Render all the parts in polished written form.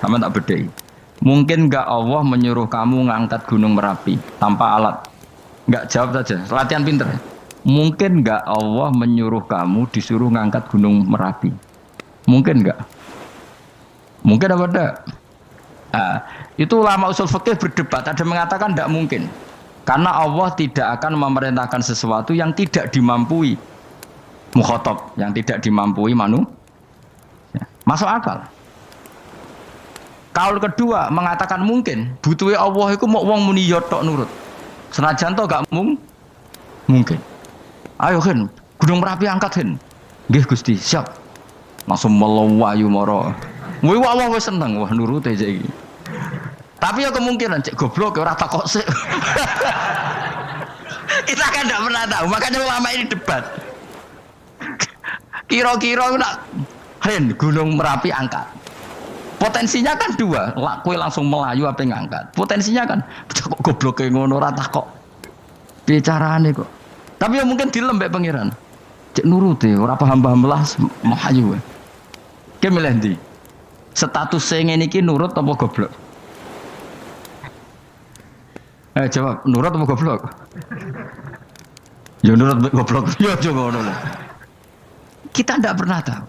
Sama tak bedai. Mungkin nggak Allah menyuruh kamu ngangkat gunung Merapi tanpa alat? Nggak, jawab saja. Latihan pinter. Mungkin nggak Allah menyuruh kamu disuruh ngangkat gunung Merapi? Mungkin nggak? Mungkin apa enggak? Nah, itu ulama usul fikih berdebat. Ada mengatakan tidak mungkin. Karena Allah tidak akan memerintahkan sesuatu yang tidak dimampui mukhatab, yang tidak dimampui manusia. Masuk akal. Kaul kedua mengatakan mungkin. Butuhnya Allah itu mau wong muni yo tok nurut. Senajan to gak mungkin. Ayo Hen, Gunung Merapi angkat Hen. Nggih Gusti, siap. Langsung melayu moro. Wih Allah wis seneng, wah nurut aja iki. Tapi ya kemungkinan cek goblok ora takok sik. Kita kan tidak pernah tahu, makanya ulama ini debat. Kira-kira nak Hen Gunung Merapi angkat. Potensinya kan dua, kue langsung melayu apa ngangkat. Potensinya kan kok goblok kayak ngono ora takok. Bicarane kok. Tapi ya mungkin dilembek pangeran. Cek nuruti, ora paham-paham belas melayu. Ki milih ndi? Status sing ngene iki nurut apa goblok? Jawab, nurut apa goblok? Ya nurut goblok. Ya coba ngono. Kita tidak pernah tahu.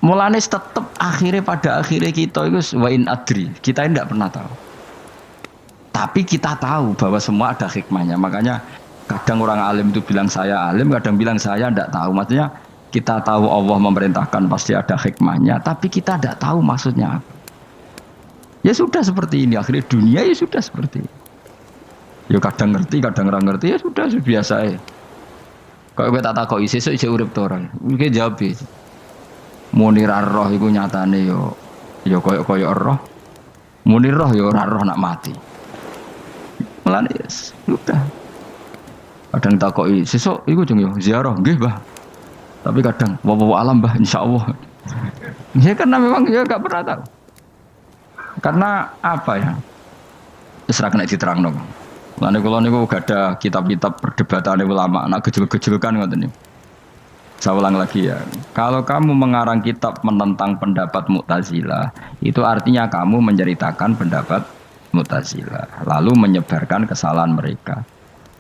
Mulane tetap akhirnya pada akhirnya kita itu wain adri. Kita tidak pernah tahu. Tapi kita tahu bahwa semua ada hikmahnya. Makanya kadang orang alim itu bilang saya alim, kadang bilang saya tidak tahu. Maksudnya kita tahu Allah memerintahkan pasti ada hikmahnya, tapi kita tidak tahu maksudnya apa. Ya sudah seperti ini, akhirnya dunia ya sudah seperti ini. Ya kadang ngerti, kadang ora ngerti, ya sudah biasa ya. Kalau kita tak kok sesuk isih urip to ora. Iki jawab iki. Muni ra roh iku nyatane ya koyo roh. Muni roh ya ora roh nak mati. Mulane yes, sudah. Kadang takoki sesuk iku jeng yo ziarah nggih, Mbah. Tapi kadang wa alam, Mbah, insyaallah. Ya karena memang ya enggak pernah tahu. Karena apa ya? Wis ra kena diterangno. Lane kula niku gak ada kitab-kitab perdebatan ulama, nak gejol-gejolkan ngoten niku. Saya ulang lagi ya. Kalau kamu mengarang kitab menentang pendapat Mu'tazilah, itu artinya kamu menceritakan pendapat Mu'tazilah, lalu menyebarkan kesalahan mereka.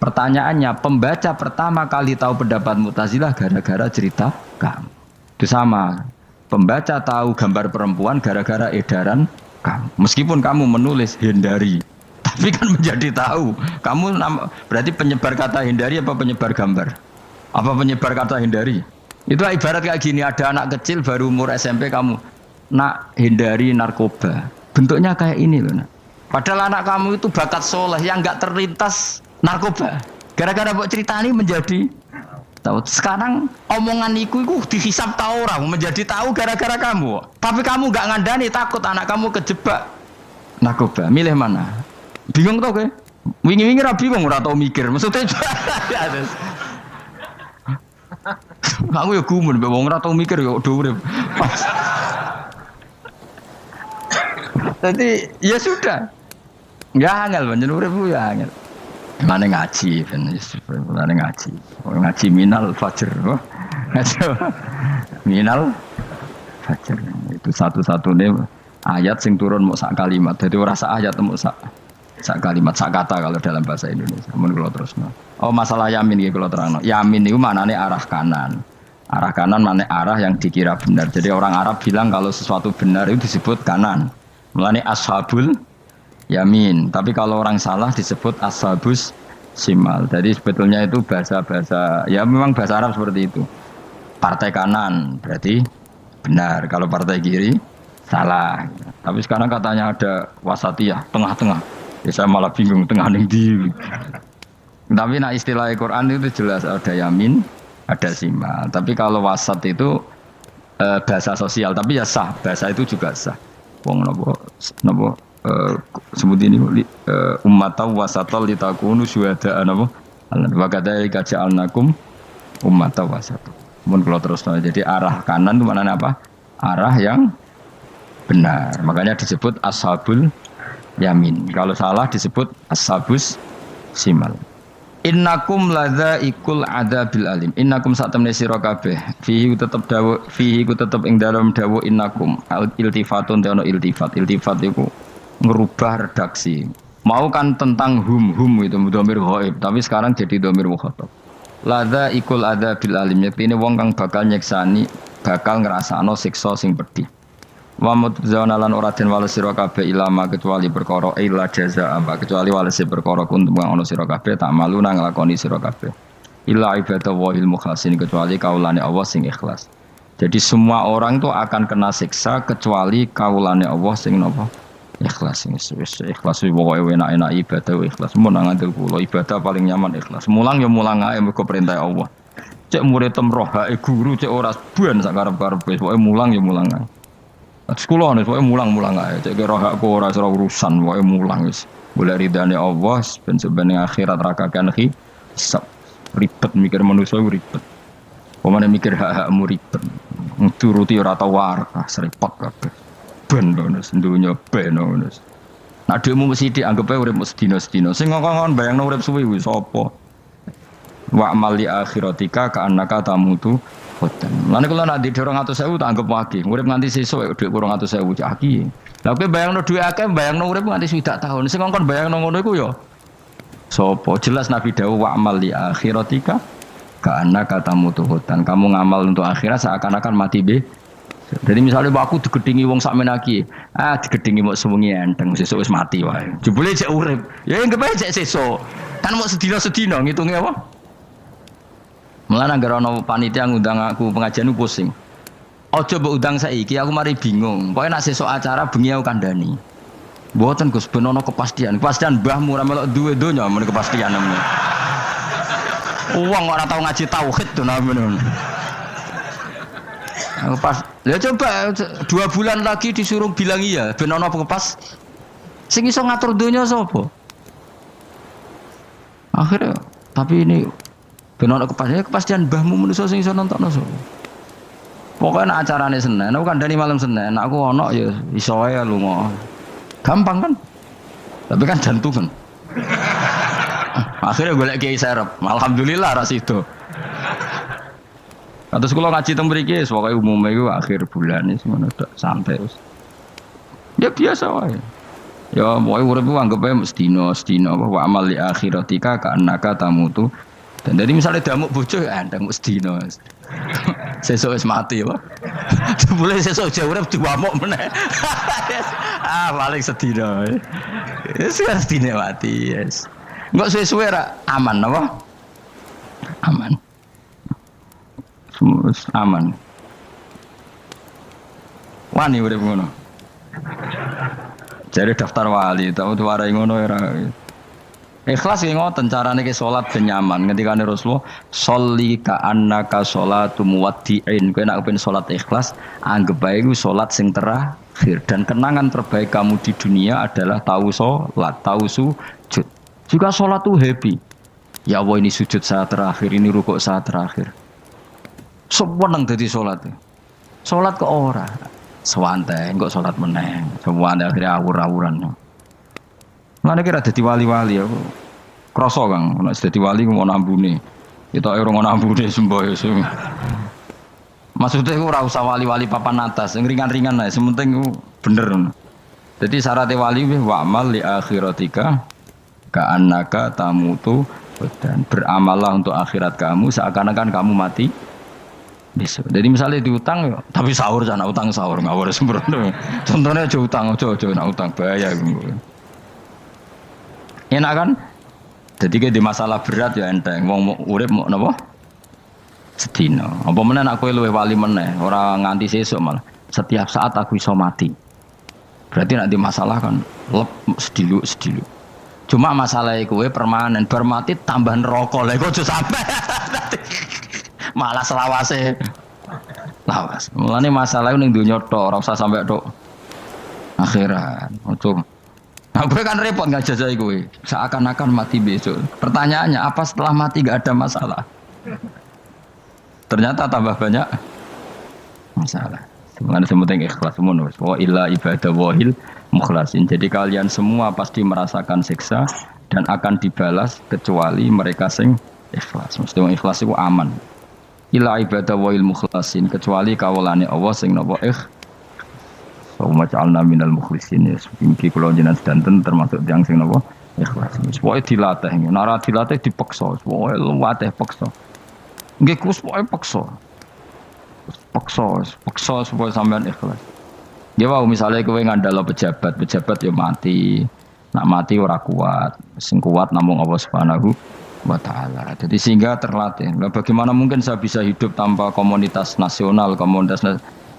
Pertanyaannya, pembaca pertama kali tahu pendapat Mu'tazilah gara-gara cerita kamu. Itu sama. Pembaca tahu gambar perempuan gara-gara edaran kamu. Meskipun kamu menulis hindari, tapi kan menjadi tahu. Kamu berarti penyebar kata hindari apa penyebar gambar? Apa penyebar kata hindari? Itu ibarat kayak gini, ada anak kecil baru umur SMP kamu nak hindari narkoba. Bentuknya kayak ini loh nak. Padahal anak kamu itu bakat soleh yang nggak terlintas narkoba. Gara-gara buat cerita ini menjadi tahu. Sekarang omongan iku dihisap tahu orang menjadi tahu gara-gara kamu. Tapi kamu nggak ngandani, takut anak kamu kejebak narkoba. Milih mana? Bingung tau ke? Wingi-wingi ra bingung ora tau mikir. Maksudnya aku ya gumun, wong ora tau mikir ya do urip. Jadi ya sudah. Ya angel pancen urip ya angel. Mane ngaji ben mane ngaji. Ngaji minal fajr. Minal fajr. Itu satu-satunya ayat sing turun mau sak kalimat. Jadi ora sak ayat mau sak kalimat, sak kata kalau dalam bahasa Indonesia. Mun kula terusno. Oh masalah yamin iki kula terangno. Yamin niku maknane arah kanan. Arah kanan maknane arah yang dikira benar. Jadi orang Arab bilang kalau sesuatu benar itu disebut kanan. Mulane ashabul yamin. Tapi kalau orang salah disebut ashabus simal. Jadi sebetulnya itu bahasa-bahasa ya memang bahasa Arab seperti itu. Partai kanan berarti benar. Kalau partai kiri salah. Tapi sekarang katanya ada wasatiyah, tengah-tengah. Ya saya malah bingung tengah ning ndi. Tapi nah istilah Al-Qur'an itu jelas ada yamin, ada simal. Tapi kalau wasat itu bahasa sosial, tapi ya sah. Bahasa itu juga sah. Wong napa sebut ini ummatan wasatan litakunu syuhada'a napa? Wa kadzalika ja'alnakum ummatan wasatan. Mun kula terus jadi arah kanan itu maknanya apa? Arah yang benar. Makanya disebut ashabul yamin. Kalau salah disebut ashabus simal. Innakum ladzaikul adzabil alim. Innakum satamne sira kabeh. Fihi ku tetep ing dalem dawuh innakum. Iltifatun te ono iltifat. Iltifat iku ngerubah redaksi. Mau kan tentang hum itu dhamir ghaib, tapi sekarang jadi dhamir mukhatab. Ladzaikul adzabil alim. Yektine wong kang bakal nyeksani, bakal ngrasakno siksa sing pedhi. Wa mutzauna lan ora den wales sira kabeh ilama kecuali perkara illa jazaa kecuali wales perkara kuntum ana sira kabeh tak malu nang nglakoni sira kabeh illa ibadah wahil mukhlasin kecuali kaulane Allah sing ikhlas. Jadi semua orang tuh akan kena siksa kecuali kaulane Allah sing napa ikhlas. Wis ikhlas pokoke enak-enak ibadah ikhlas mun nang ngandel kula ibadah paling nyaman ikhlas mulang ya mulang ae mergo perintah Allah cek murid temroh guru cek ora ban sak karep-karep pokoke mulang ya mulang ae. Sekolah nih, pokoknya mulang-mulang aja. Cek kira aku ora urusan, pokoknya mulang wis. Boleh ridane Allah, ben sebenarnya akhirat rakakan hisab. Ribet mikir manusia ribet. Pemane mikir hak-hakmu ribet. Turuti ora tau waras, repot kabeh. Ben bonus dunya ben bonus. Nah dhekmu mesti dianggep ae urip sedina-sedina. Sing ngongkon bayangno urip suwi kuwi sapa? Wa amali akhiratika ka annaka tamutu. Lan kula nak di 200.000 tak anggap wage. Urip nganti sesuk dhuwit 200.000 cak aki. Lah kowe bayangno dhuwit akeh, bayangno urip nganti 20 tahun. Sing ngongkon bayangno ngono iku ya sapa? Jelas Nabi dawuh wa amal li akhiratika ka annaka tamutu hutan. Kamu ngamal untuk akhirat seakan-akan mati be. Jadi misalnya aku digedingi wong sakmen aki, digedingi mok sewengi enteng sesuk wis mati wae. Jebule cek urip. Ya anggap ae cek sesuk. Kan mok sedina-sedina ngitunge apa? Mulane anggere ana panitia ngundang aku pengajian pusing. Aja mbok undang saiki aku mari bingung. Pokoke nek sesuk acara bengi aku kandhani. Mboten Gus ben ana kepastian. Kepastian mbahmu ora melok duwe donya men kepastian namanya. Wong ora tau ngaji tauhid to namanya. Aku pas, ya coba 2 bulan lagi disuruh bilang iya ben ana kepas. Sing iso ngatur donya sapa? Akhirnya tapi ini benar kepastian mbahmu manusa sing iso nonton sapa. Pokoke nek acarane Senin, aku kandhani malam Senin, aku ono ya iso wae lunga. Gampang kan? Tapi kan jantungan. Akhirnya golek kiai serep. Alhamdulillah ras itu. Kados kula ngaji teng mriki pokoke umume iku akhir bulan iki ngono tok santai wis. Ya biasa wae. Ya pokoke urip ku anggap ae sedina wa amal li akhiratika ka annaka tamutu. Dan jadi misalnya damuk bojo ya ndang sedina. Sesuk wis mati wae. Boleh sesuk jauh urip diwamuk meneh. Paling sedina. Wis sedina mati, yes. Enggak suwe-suwe ra aman apa? Aman. Semua aman. Wani urip ngono. Jadi daftar wali, tau warai ngono ora. Ikhlas ki ngoten carane ki salat ben nyaman. Ngendikane Rasulullah, "Sholli ka annaka sholatu muwaddi'in." Kowe nek pengen salat ikhlas, anggap bae iku salat sing terakhir dan kenangan terbaik kamu di dunia adalah tahu salat, tahu sujud. Juga salat tuh happy. Ya Allah ini sujud saat terakhir, ini rukuk saat terakhir. Seneng dadi salat. Salat kok ora. Sewante kok salat meneh. Sewante akhirnya awur-awuran. Mana kira dadi wali-wali aku. Krasa Kang, nek dadi wali ku ono ambune. Kita ora ono ambune semboyo. Maksudnya aku ora usah wali-wali papan atas, yang ringan-ringan ae, sementing ku bener. Jadi syarat wali wa amal li akhiratika ka annaka tamutu dan beramallah untuk akhirat kamu seakan-akan kamu mati besok. Jadi misalnya diutang tapi sahur jangan utang sahur ngawur sembrono. Contohnya aja utang, aja nak utang bahaya gitu. Enak kan? Jadi kayak di masalah berat ya enteng. Wong urip mau napa? Sedina. Apa meneh nek kowe luwih wali meneh, ora nganti sesuk malah. Setiap saat aku iso mati. Berarti nek di masalah kan lep sedilu. Cuma masalah kowe permanen, bar mati tambah neraka. Lha kok aja sampe. Malah selawase. Lawas. Mulane masalah ning donya tok, ora usah sampe tok akhirat. Ojo. Nah, gue kan repot nggak jajai gue. Seakan-akan mati besok. Pertanyaannya apa setelah mati nggak ada masalah? Ternyata tambah banyak masalah. Sebenarnya semuanya ikhlas semua. Wa illa ibadah wahil mukhlasin. Jadi kalian semua pasti merasakan siksa dan akan dibalas kecuali mereka sing ikhlas. Mesti wong ikhlas iku aman. Ila ibadah wa'il mukhlasin kecuali kawulane Allah sing napa wa maj'alna minal mukhlisin. Iki kula jenengan sedanten termasuk tiyang sing napa ikhlas. Pokoke dilatih, nek ora dilatih dipaksa, pokoke luwateh paksa. Nggih Gus pokoke paksa. Paksa supaya sampean ikhlas. Ya wau misalnya kowe ngandalo pejabat ya mati. Nak mati ora kuat, sing kuat namung Allah Subhanahu wa taala. Jadi sehingga terlatih. Nah, bagaimana mungkin saya bisa hidup tanpa komunitas nasional,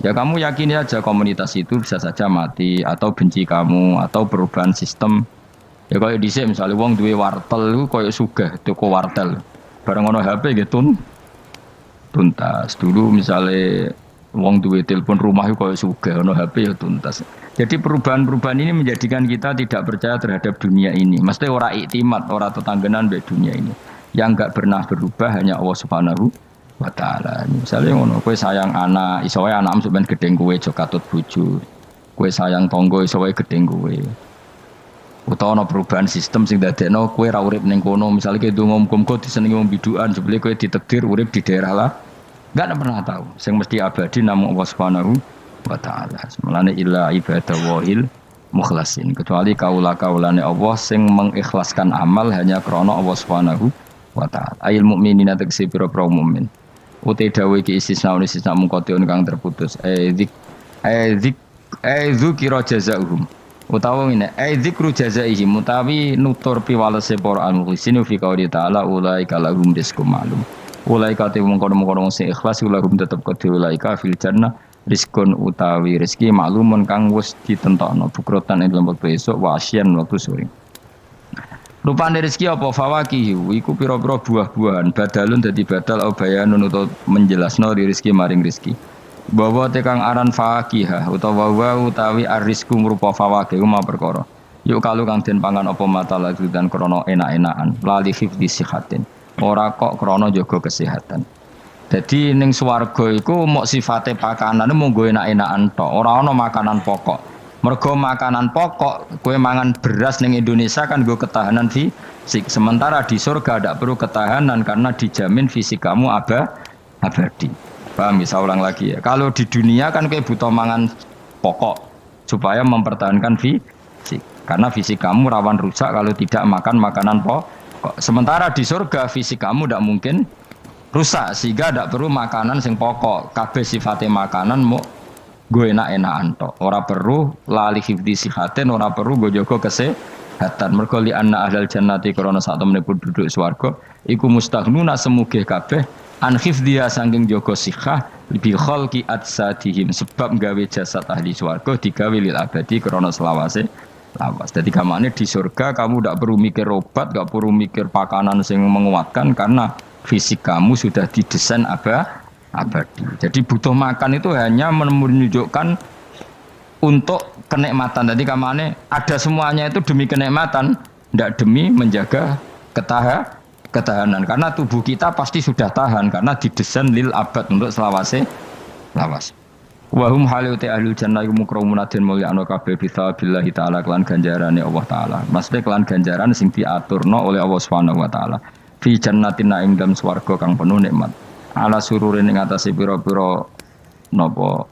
ya kamu yakini aja komunitas itu bisa saja mati atau benci kamu atau perubahan sistem. Ya kayak dhisik misalnya wong duwe wartel iku koyo sugih toko wartel. Bareng ono HP gitu tuntas. Dulu misalnya wong duwe telepon rumah iku koyo sugih ono HP ya tuntas. Jadi perubahan-perubahan ini menjadikan kita tidak percaya terhadap dunia ini. Mesti ora iktimat, ora tetanggenan mbek dunia ini. Yang enggak pernah berubah hanya Allah Subhanahu wa taala. Misalnya ngono, kowe sayang anak, iso wae anakmu sampeyan gedeng kowe aja katut bojo. Kowe sayang tangga iso wae gedeng kowe. Utawa ana perubahan sistem sing dadekno kowe ra urip ning kono, misale kowe ndonga muga-muga disenengi wong bidukan, jebule kowe ditakdir urip di daerah lah. Enggak pernah tahu. Sing mesti abadi namung Allah Subhanahu wa ta'ala. Semalane illa ibadah wa'il mukhlasin. Kecuali kaula-kaulane Allah sing mengikhlaskan amal hanya krana Allah Subhanahu wa ta'ala. Ayil mukminina tegese pira-pira mukmin. Uti dawuh iki istisna mungkotion kang terputus. Dzikra jazaohum. Utawa ngene, dzikru jazaihim utawi nutur piwalese para al-mukhlisin fi qouli ta'ala ulaika lahum rizqum ma'lum. Ulaika te mungkon-mungkon sing ikhlas lahum tetep kedhe ulaika fil jannah rizkun utawi rezeki maklumun kang wis ditentokno bukrotan ing lembut besok wa asyan waktu sore. Rupane rezeki apa fawakih iku pira-pira buah-buahan badalun dadi badal au bayanun utawa menjelasno rezeki maring rezeki. Bahwa tekang aran fakihah utawa utawi arrizku merupa fawakih ma perkara. Yuk kalau kang den pangan apa mata lagi dan krana enak-enakan lali hifdzi sihatin. Ora kok krana jaga kesehatan. Jadi ning swarga iku mok sifate pakanane mung go enak-enakan tok, ora ana makanan pokok. Mergo makanan pokok kowe mangan beras ning Indonesia kan nggo ketahanan fisik. Sementara di surga tidak perlu ketahanan karena dijamin fisik kamu abadi. Paham bisa ulang lagi ya. Kalau di dunia kan kowe butuh mangan pokok supaya mempertahankan fisik. Karena fisik kamu rawan rusak kalau tidak makan makanan pokok. Sementara di surga fisik kamu tidak mungkin rusak sehingga tidak perlu makanan sing pokok. Kabeh sifatnya makanan mau gue enak-enakan tok. Ora perlu lali hifdzi sihatin, ora perlu gue jaga kesehatan. Mergo li anna ahlal jannati krana sak temene penduduk swarga iku mustaghnuna semugih kabeh an hifdziha saking jaga sihah bi khalqi atsadihim sebab gawe jasad ahli swarga digawe lil abadi krana selawase lawas. Jadi kamane di surga kamu tidak perlu mikir obat, tidak perlu mikir pakanan yang menguatkan karena fisik kamu sudah didesain abadi. Jadi butuh makan itu hanya menunjukkan untuk kenikmatan. Jadi kamane ada semuanya itu demi kenikmatan, tidak demi menjaga ketahanan. Karena tubuh kita pasti sudah tahan karena didesain lil abad untuk selawase lawas. Wahum haluti ahlul jannah mukramuna den mulyakno kabeh billahi taala kelan ganjarane Allah taala. Maksudnya kelan ganjaran sing diaturno oleh Allah Subhanahu wa taala. Fi jannatin ing dalam swarga kang penuh nikmat. Ala sururin ing atase pira-pira napa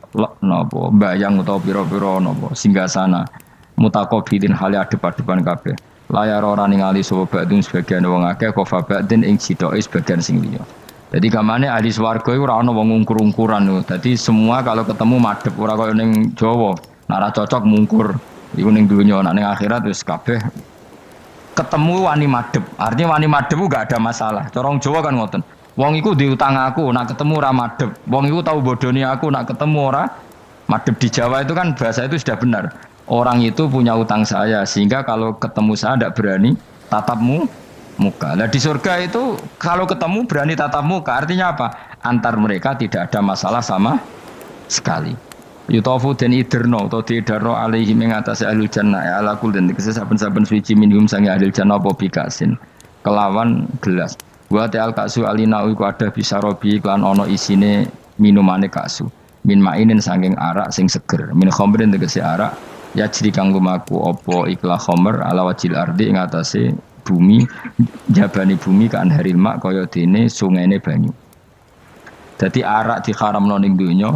bayang utawa pira-pira napa singgasana mutaqabilin hale adep-adepan kabeh. Layar ora ningali sapa badung sebagian wong akeh kofa badin ing sidoke sebagian sing liya. Jadi kamane ahli swarga iku ora ana wong ngungkur-ungkuran lho. Dadi semua kalau ketemu madhep ora kaya ning Jawa. Nek ora cocok mungkur. Iku ning donya, nek ning akhirat wis kabeh ketemu wani madhep. Artinya wani madhep ku gak ada masalah. Cara wong Jawa kan ngoten. Wong iku diutang aku, nak ketemu ora madhep. Wong iku tau bodoni aku, nak ketemu ora madhep. Di Jawa itu kan bahasa itu sudah benar. Orang itu punya utang saya sehingga kalau ketemu saya tidak berani tatapmu muka. Nah di surga itu kalau ketemu berani tatap muka, artinya apa? Antar mereka tidak ada masalah sama sekali. Yutafu dan iderno atau diidarno alaihi mengatasi ahlul jannah ya ala kul dan saben-saben suci minhum sangi ahlul jannah apa bikasin kelawan gelas. Wa ta'al kasu alina iku ada bisa robi klan ono isine minumane kasu. Min mainin saking arak sing seger. Min khamrin tegese arak ya jri kang lumaku apa ikla khamr ala wajil ardi ing atase bumi jabani bumi kan haril mak kaya dene sungaine banyu. Dadi arak diharamno ning donya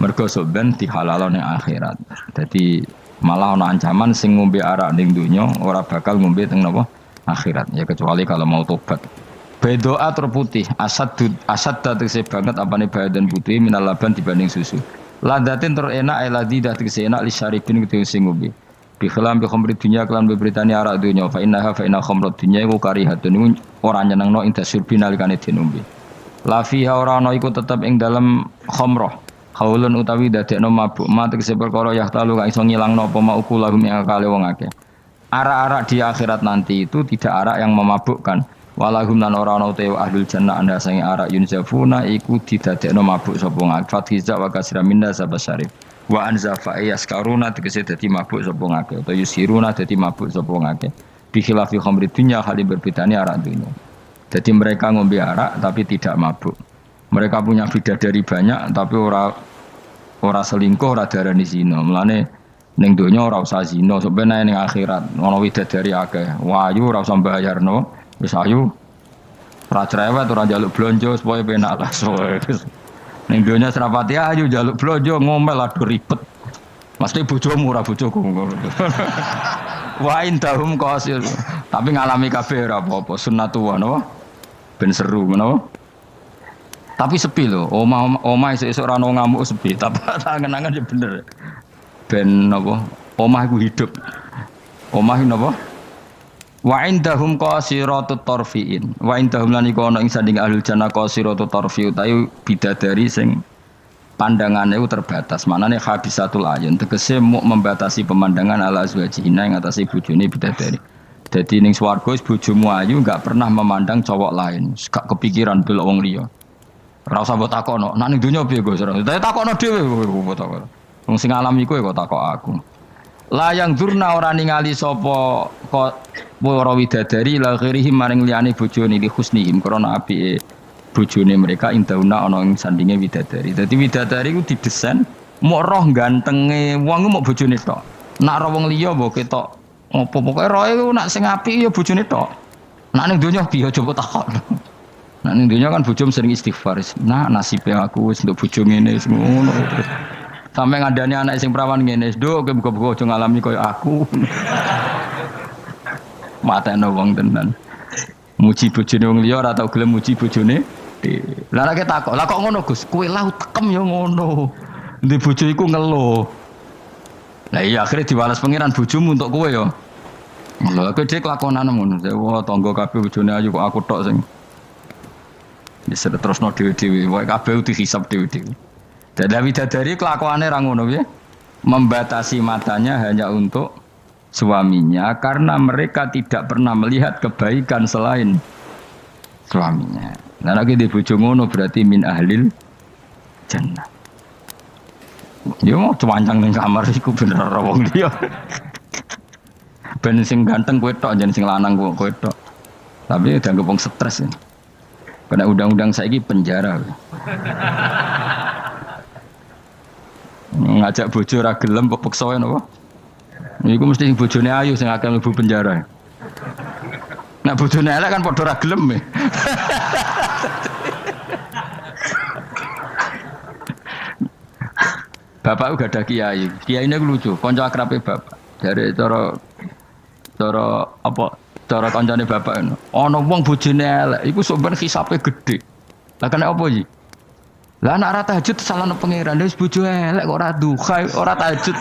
mergo soben dihalalno ning akhirat. Dadi malah ana ancaman sing ngombe arak ning donya ora bakal ngombe teng napa akhirat ya kecuali kalau mau tobat. Bedoa terputih asad tegese banget apane badan putih minal laban dibanding susu. Ladatin terenak eladi tegese enak li syaribin tegese sing ngombe. Bi khilam bi khamri dunya kelan beberitani arak donya fa inna khamrat dunya iku karihatun iku ora nyenengno ing dasyurbi nalikane dinombe. La fiha ora ana iku tetep ing dalem khamrah. Haulun utawi dadekno mabuk ma tegese perkara yahtalu kang iso ngilangno apa mauku lahum ing akale wong akeh. Arak-arak di akhirat nanti itu tidak arak yang memabukkan. Walahum lan ora ana utawa ahlul jannah anda sange arak yunzafuna iku didadekno mabuk sapa ngak fathiza wa kasra minna sabasyarif wa anzafa yaskaruna tegese dadi mabuk sapa ngake utawa yusiruna dadi mabuk sapa ngake bi khilafi khamri dunya hal berbedane arak dunya. Jadi mereka ngombe arak tapi tidak mabuk. Mereka punya bidadari banyak tapi ora selingkuh ora darani zina. Mulane ning donya ora usah zina sampeyan ning akhirat ana bidadari akeh. Wayu ora usah mbayarno. Wis ayu ora cerewet ora njaluk blonjo supaya penak lah soe. Ning donya serapati ayu njaluk blonjo ngomel aduh ribet. Mesti bojomu ora bojoku. Wa indahum qasir. Tapi ngalami kabeh ora apa-apa sunnatullah napa? Ben seru menapa? Tapi sepi lho, omah esuk ora ono ngamuk sepi, tapi angen-angen ya bener. Ben napa? Omah iku hidup. Omah napa? Wa indahum qasiratut tarfiin. Wa indahum lan iku ana ing sanding ahlul jannah qasiratut tarfi utawi bidadari sing pandangane ku terbatas. Manane habisatul ayun tegese muk membatasi pemandangan ala azwajina ing atase bojone bidadari. Dadi ning swarga bojomu ayu enggak pernah memandang cowok lain, gak kepikiran delok wong liya. Ora usah mbok takokno, nek ning donya piye Gus? Dadi takokno dhewe kok takok. Wong sing alami kowe kok takok aku. Layang durna ora ningali sapa kok para widadari la ghirihi maring liyane bojone li husnihim krana apike bojone mereka indauna ana ing sandinge widadari. Dadi widadari ku didesain mok roh gantenge wong mok bojone tok. Nak roh wong liya mbok ketok apa pokoke roe ku nak sing apik ya bojone tok. Nak ning donya piye coba takok. Nak ning donya kan bojom sering istighfar. Nah nasibe aku wis nduk bojo ngene ngono. Sampai ngandani anak sing perawan ngene, "Nduk, kowe buka-buka aja ngalami koyo aku." Mateno wong tenan. Muji bojone wong liya ora tau gelem muji bojone dhewe. Lah nek takok, "Lah kok ngono, Gus? Kowe lau tekem ya ngono." Ndek bojo iku ngeluh. Lah iya akhirnya diwales pangeran bojomu untuk kowe ya. Lha kowe dhek lakonane ngono. Wah, tangga kabeh bojone ayu kok aku tok sing. Wis terusno dhewe-dhewe, wae kabeh dihisab dhewe-dhewe. Dan widadari kelakuannya ra ngono ya. Membatasi matanya hanya untuk suaminya karena mereka tidak pernah melihat kebaikan selain suaminya. Nah lagi di bojo ngono berarti min ahlil jannah. Yo mau cuancang ning kamar iku bener ora wong liya. Ben sing ganteng kowe tok jan sing lanang kowe tok. Tapi dianggap wong stres ya. Kena undang-undang saiki penjara. Ngajak bojo ra gelem kok peksa napa? Iku mesti bojone ayu sing akan mlebu penjara. Nek bojone elek kan padha ra gelem. Bapak uga ada kiai. Kiai ini lucu, kanca akrabe bapak. Dari cara apa? Cara kancane bapak ngono. Ana wong bojone elek, iku sok ben hisabe gedhe. Lah kena apa iki? Lah anak ora tahajud salahno pangeran wis bojo elek kok ora duha ora tahajud.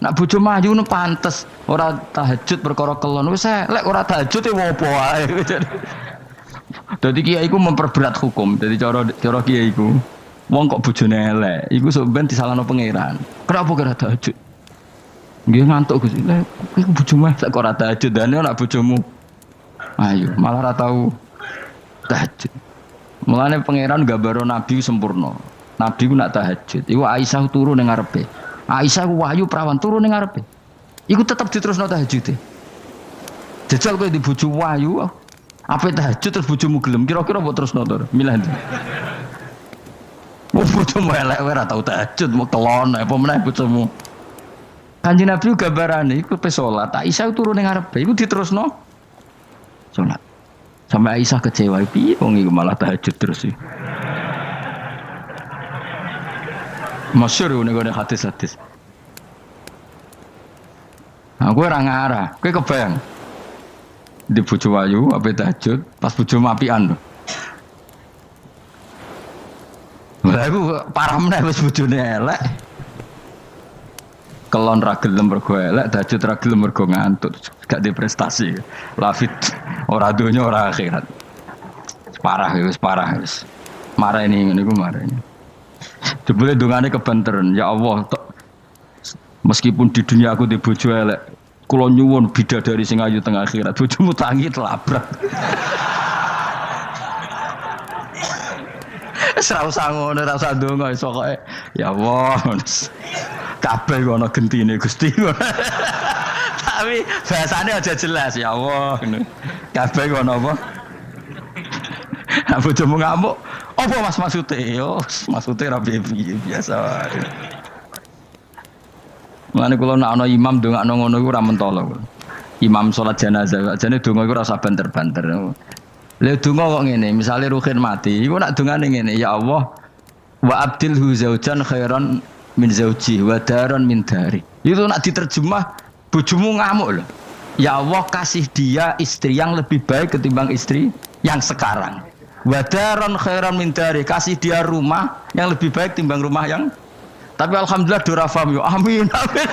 Nak bojo maju nu pantes ora tahajud perkara kelon wis elek ora tahajud e opo wae. Dadi kiai iku memperberat hukum. Dadi cara kiai iku wong kok bojone elek iku sok ben disalahno pangeran. Kenapa ora tahajud? Nggih ngantuk Gus. Lah iku bojomu elek kok ora tahajud dane nak bojomu. Ayo malah ora tau tahajud. Mulane pangeran gambaro nabi sempurna. Nabi ku nak tahajud. Iku Aisyah turu ning ngarepe. Aisyah ku wahyu prawan turu ning ngarepe. Iku tetep diterusno tahajude. Jajal kowe di bojo wahyu, apa tahajud terus bojomu gelem kira-kira mbok terusno to? Milih ndi? Wong bojomu elek ora tau tahajud, mau kelon apa meneh bojomu. Kanjeng Nabi gambarane iku pe salat. Aisyah turu ning ngarepe. Iku diterusno Sunat. Sampai Aisyah kecewa, piye wong iku malah tahajud terus sih. Masyhur nek hadis-hadis. Aku ora ngarah, kowe kebayang. Di bojo ayu ape tahajud, pas bojo mapian lho. Lah aku parah meneh wis bojone elek. Kelon ra gelem mergo elek, tahajud ra gelem mergo ngantuk, gak di prestasi. Lafit ora donya ora akhirat. Parah wis. Marah ini ngene iku marah ini. Jebule dongane kebanteren, ya Allah, meskipun di dunia aku di bojo elek, kula nyuwun bidadari sing ayu teng akhirat, bojomu tangi telabrak. Ora usah ngono, ora usah ndonga iso kok. Ya Allah. Kabeh ana gentine Gusti. Tapi bahasane aja jelas, ya Allah ngono. Kabeh ana apa? Bojomu ngamuk. Apa Mas maksude? Yo, maksude ra piye-piye biasa wae. Mulane kula nek ana imam ndongakno ngono iku ora mentolo. Imam salat jenazah, jane donga iku ora usah banter-banter. Lha donga kok ngene, misale Ruhin mati, iku nak dongane ngene, ya Allah, wa abdilhu zaujan khairan min zauji wa daran min dari. Itu nak diterjemah bojomu ngamuk lho. Ya Allah, kasih dia istri yang lebih baik ketimbang istri yang sekarang. Wa daran khairan min dari, kasih dia rumah yang lebih baik timbang rumah yang. Tapi alhamdulillah dora faham yo. Amin. Amin.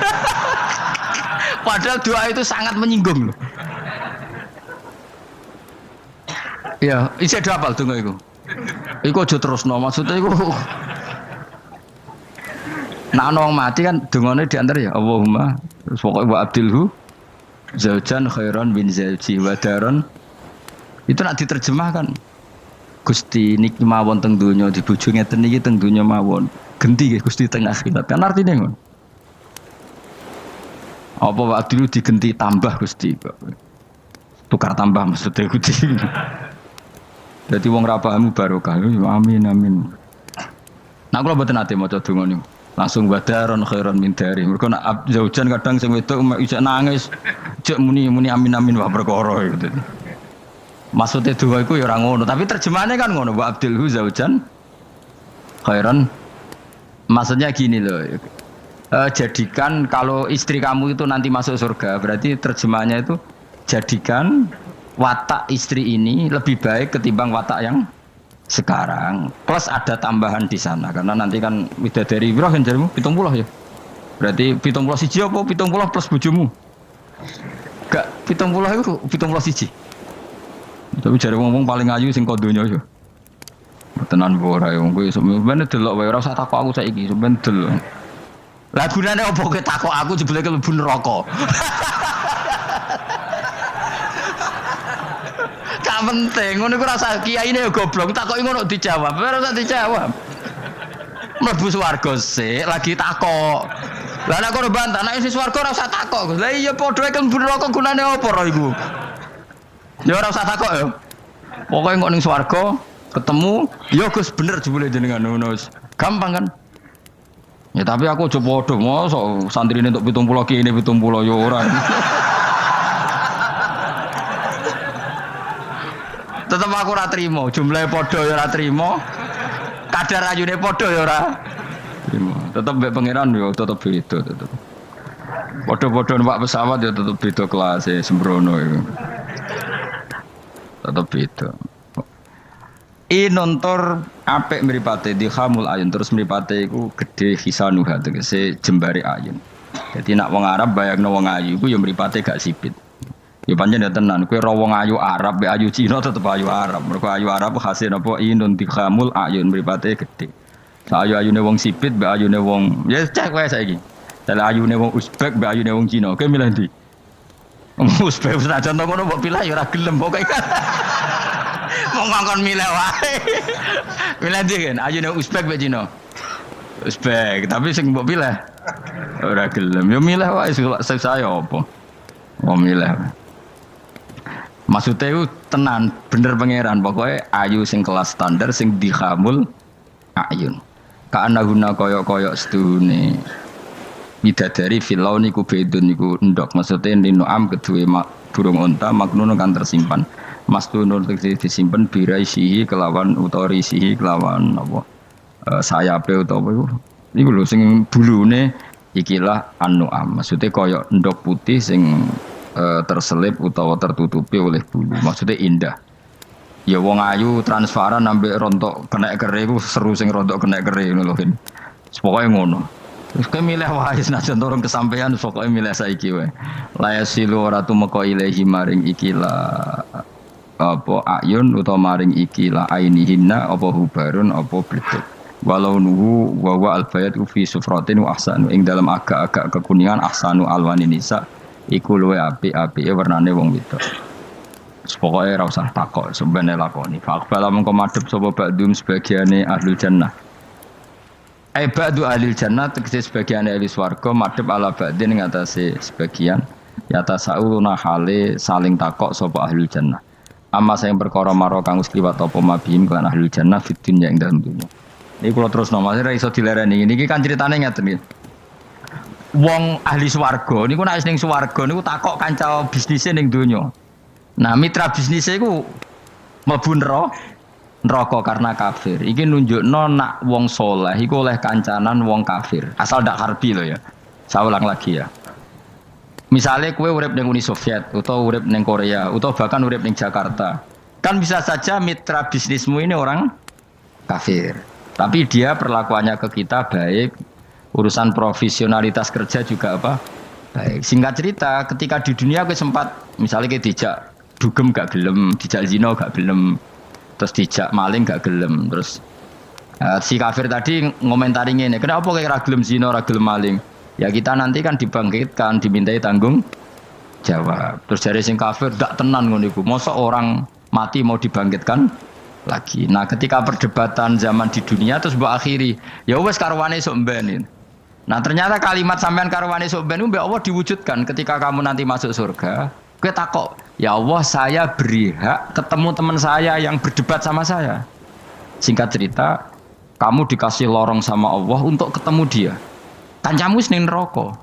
Padahal doa itu sangat menyinggung loh. Ya, isi ada apal donga iku. Iku aja terusno, maksudnya iku. Nah, wong mati kan dongane diantar ya Allahumma pokoke wa abdilhu zaujan khairan bin zauji wa daron. Itu nak diterjemahkan. Gusti niki mawon teng donya di bojo ngeten iki teng donya mawon. Genti nggih Gusti teng akhirat. Kan artine ngono. Apa wa abdilhu digenti tambah Gusti. Tukar tambah maksudnya Gusti. Jadi wong ra paham barokah. Amin amin. Nah kula mboten ate maca donga niku. Langsung wadaron khairon min dari. Mergo nak zaujan kadang sing wedok isih nangis, cek muni amin amin wah perkara gitu. Maksudnya donga iku ya ora ngono, tapi terjemahannya kan ngono, wa abdilhu zaujan khairon. Maksudnya gini loh. Jadikan kalau istri kamu itu nanti masuk surga, berarti terjemahannya itu jadikan watak istri ini lebih baik ketimbang watak yang sekarang. Plus ada tambahan di sana karena nanti kan widadari piro kan jarimu 70 ya. Berarti 70 siji apa 70 plus bojomu? Gak 70 itu 70 siji. Tapi jare wong-wong paling ayu sing kodonya ya. Tenan ora ya wong kuwi sampeyan delok wae ora usah takok aku saiki sampeyan delok. Lah gunane opo kowe takok aku jebule mlebu neraka. Gak penting, ngono iku rasa kiyaine yo goblok, takoki ngono dijawab, ora usah dijawab. Mlebu swarga sik, lagi takok. Lah nek kono bantah, nek wis swarga ora usah takok. Lah iya padha iku mlebu neraka gunane apa ora iku? Ya ora usah takok ya. Pokoke kok ning swarga ketemu, ya Gus bener jebule jenengan ngono. Gampang kan? Ya tapi aku aja padha, mosok santrine entuk 70 ki ini 70 ya ora. Tetep aku ora trimo, jumlahe padha ya ora trimo. Kadar ayune padha ya ora trimo. Tetep mbek pangeran ya tetep beda tetep. Padha-padha numpak pesawat ya tetep beda kelas e sembrono iku. Tetep beda. Nontor apik mripate di khamul ayun terus mripate iku gedhe hisanuha tegese jembare ayun. Dadi nak wong Arab bayangno wong ayu iku ya mripate gak sipit. Ya pancen ya tenan, kowe ra wong ayu Arab, ayu Cina tetep ayu Arab. Mergo ayu Arab hasil napa inun dikhamul ayun mripate gedhe. Ayu-ayune wong sipit, mbek ayune wong ya cek wae saiki. Dale ayune wong Uzbek, mbek ayune wong Cina. Kowe milih ndi? Uzbek senajan to ngono mbok pilih ya ora gelem pokoke. Wong ngongkon milih wae. Milih ndi kan? Ayune Uzbek mbek Cina. Uzbek, tapi sing mbok pilih ora gelem. Ya milih wae saya apa? Wong milih. Maksudnya itu tenan, bener pangeran pokoknya ayu sing kelas standar sing dikhamul ayun. Karena guna koyok-koyok sedune bidadari filau niku bedun niku endok. Maksudnya nino am kedua burung unta maknun kan tersimpan. Mastunun disimpen biraisihi kelawan utorisihi kelawan apa sayape utawa iku. Iku lho sing bulune ikilah an-nu'am. Maksudnya kaya endok putih sing terselip utawa tertutupi oleh bulu. Maksudnya indah. Ya wong ayu transparan ambek rontok kena kere iku seru sing rontok kena kere ngono lho. Pokoke ngono. Terus kowe milih wae senajan turun kesampaian pokoke milih saiki wae. La yasilu ora tumeka ilahi maring ikilah apa ayun utawa maring ikilah ainihinna apa hubarun apa bledek. Walau nuhu wa albayat fi sufratin wa ahsanu ing dalam agak-agak kekuningan ahsanu alwani nisa iku luwe apik-apike warnane wong wedok. Pokoke ora usah takok sembene lakoni. Faqbala mengko madhep sapa ba'dum sebagiane ahlul jannah. Ba'du ahlil jannah tegese sebagiane ahli swarga madhep ala ba'din ing atase sebagian yata sauna hale saling takok sapa ahlul jannah. Amma sing perkara maro kang wis kliwat apa mabihim kelan ahlul jannah fid dunya ing dalem dunya. Ini kalau terus nama saya iso dilereni. Ini kan ceritanya ngeten iki. Wong ahli swarga niku nek ning swarga niku takok kanca bisnise ning donya. Nah, mitra bisnise iku mlebu neraka karena kafir. Iki nunjukno nak wong saleh iku oleh kancanan wong kafir. Asal ndak harbi lho ya. Saya ulang lagi ya. Misalnya kue urip ning Uni Soviet atau urip ning Korea atau bahkan urip ning Jakarta. Kan bisa saja mitra bisnismu ini orang kafir. Tapi dia perlakuannya ke kita baik, urusan profesionalitas kerja juga apa? Baik. Singkat cerita, ketika di dunia aku sempat, misalnya kayak dijak dugem gak gelem, dijak zina gak gelem, terus dijak maling gak gelem, terus si kafir tadi ngomentari ngene, kenapa kayak ra gelem zina, ra gelem maling? Ya kita nanti kan dibangkitkan, dimintai tanggung jawab. Terus dari sing kafir gak tenan ngono iku. Mosok orang mati mau dibangkitkan lagi. Nah, ketika perdebatan zaman di dunia terus mbok akhiri, ya wis karwane sok mben. Nah, ternyata kalimat sampean karwane sok mben mbek Allah diwujudkan ketika kamu nanti masuk surga. Kowe takok, "Ya Allah, saya beri hak ketemu teman saya yang berdebat sama saya." Singkat cerita, kamu dikasih lorong sama Allah untuk ketemu dia. Kancamu wis ning neraka.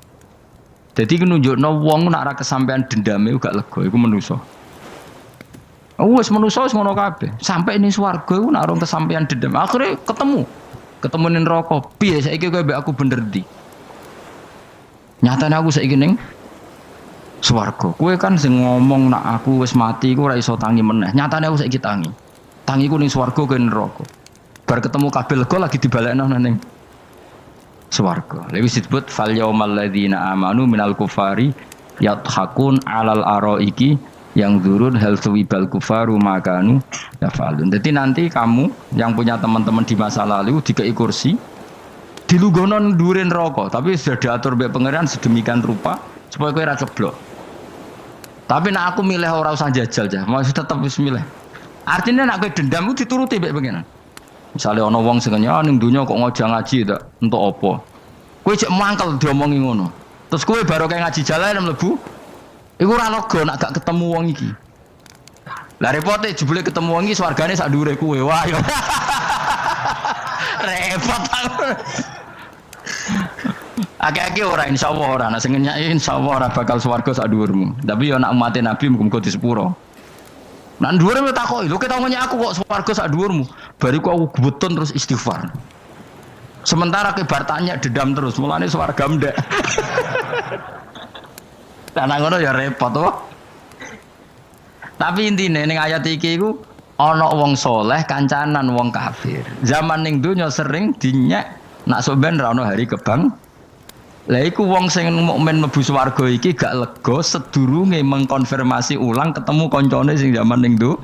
Dadi nunjukno wong nek ora kesampean dendame gak lega, iku menungso. Wes manusa wis ngono kabeh. Sampai ning swarga iku nek ora kesampean dendam. Akhire ketemu ning neraka. Piye saiki kowe mbek aku bener ndi? Nyatane aku saiki ning swarga. Kowe kan sing ngomong nek aku wis mati iku ora iso tangi meneh. Nyatane aku saiki tangi. Tangiku ning swarga kowe neraka. Bar ketemu kabeh lega lagi dibalekno ning swarga. Lha wis disebut fal yaumal ladzina amanu minal kufari yadhakun alal araiki yang turun hal suwibal kufaru makanu yafalun. Jadi nanti kamu yang punya teman-teman di masa lalu dikei kursi dilunggono dhuwure neraka, tapi sudah diatur mbek pangeran sedemikian rupa supaya kowe ora ceblok. Tapi nek aku milih ora usah jajal jah, masih tetep wis milih. Artinya nek kowe dendam ku dituruti mbek pangeran. Misale ana wong sing ning donya kok ngojang ngaji ta, entuk apa? Kowe cek mangkel diomongi ngono. Terus kowe baru kayak ngaji jalan mlebu iku ora lega nek gak ketemu wong iki. Lah repote jebule ketemu wong iki swargane sak dhuwure kowe. Wah. Repot aku. Akeh-akeh ora insyaallah ora, nek sing nyai insyaallah ora bakal swarga sak dhuwurmu. Tapi yo nek umat Nabi muga-muga disepuro. Nek dhuwure me takoki, lho ketok nyak aku kok swarga sak dhuwurmu. Bariku aku gebutun terus istighfar. Sementara ke bar tanya dendam terus, mulane swarga ndek. Karena ngono ya repot to. Tapi intine ning ayat iki iku ana wong saleh kancanan wong kafir. Zaman ning donya sering dinyek nak sampean ra ono hari kebang. Lah iku wong sing mukmin mlebu swarga iki gak lega sedurunge mengkonfirmasi ulang ketemu koncone sing zaman ning do.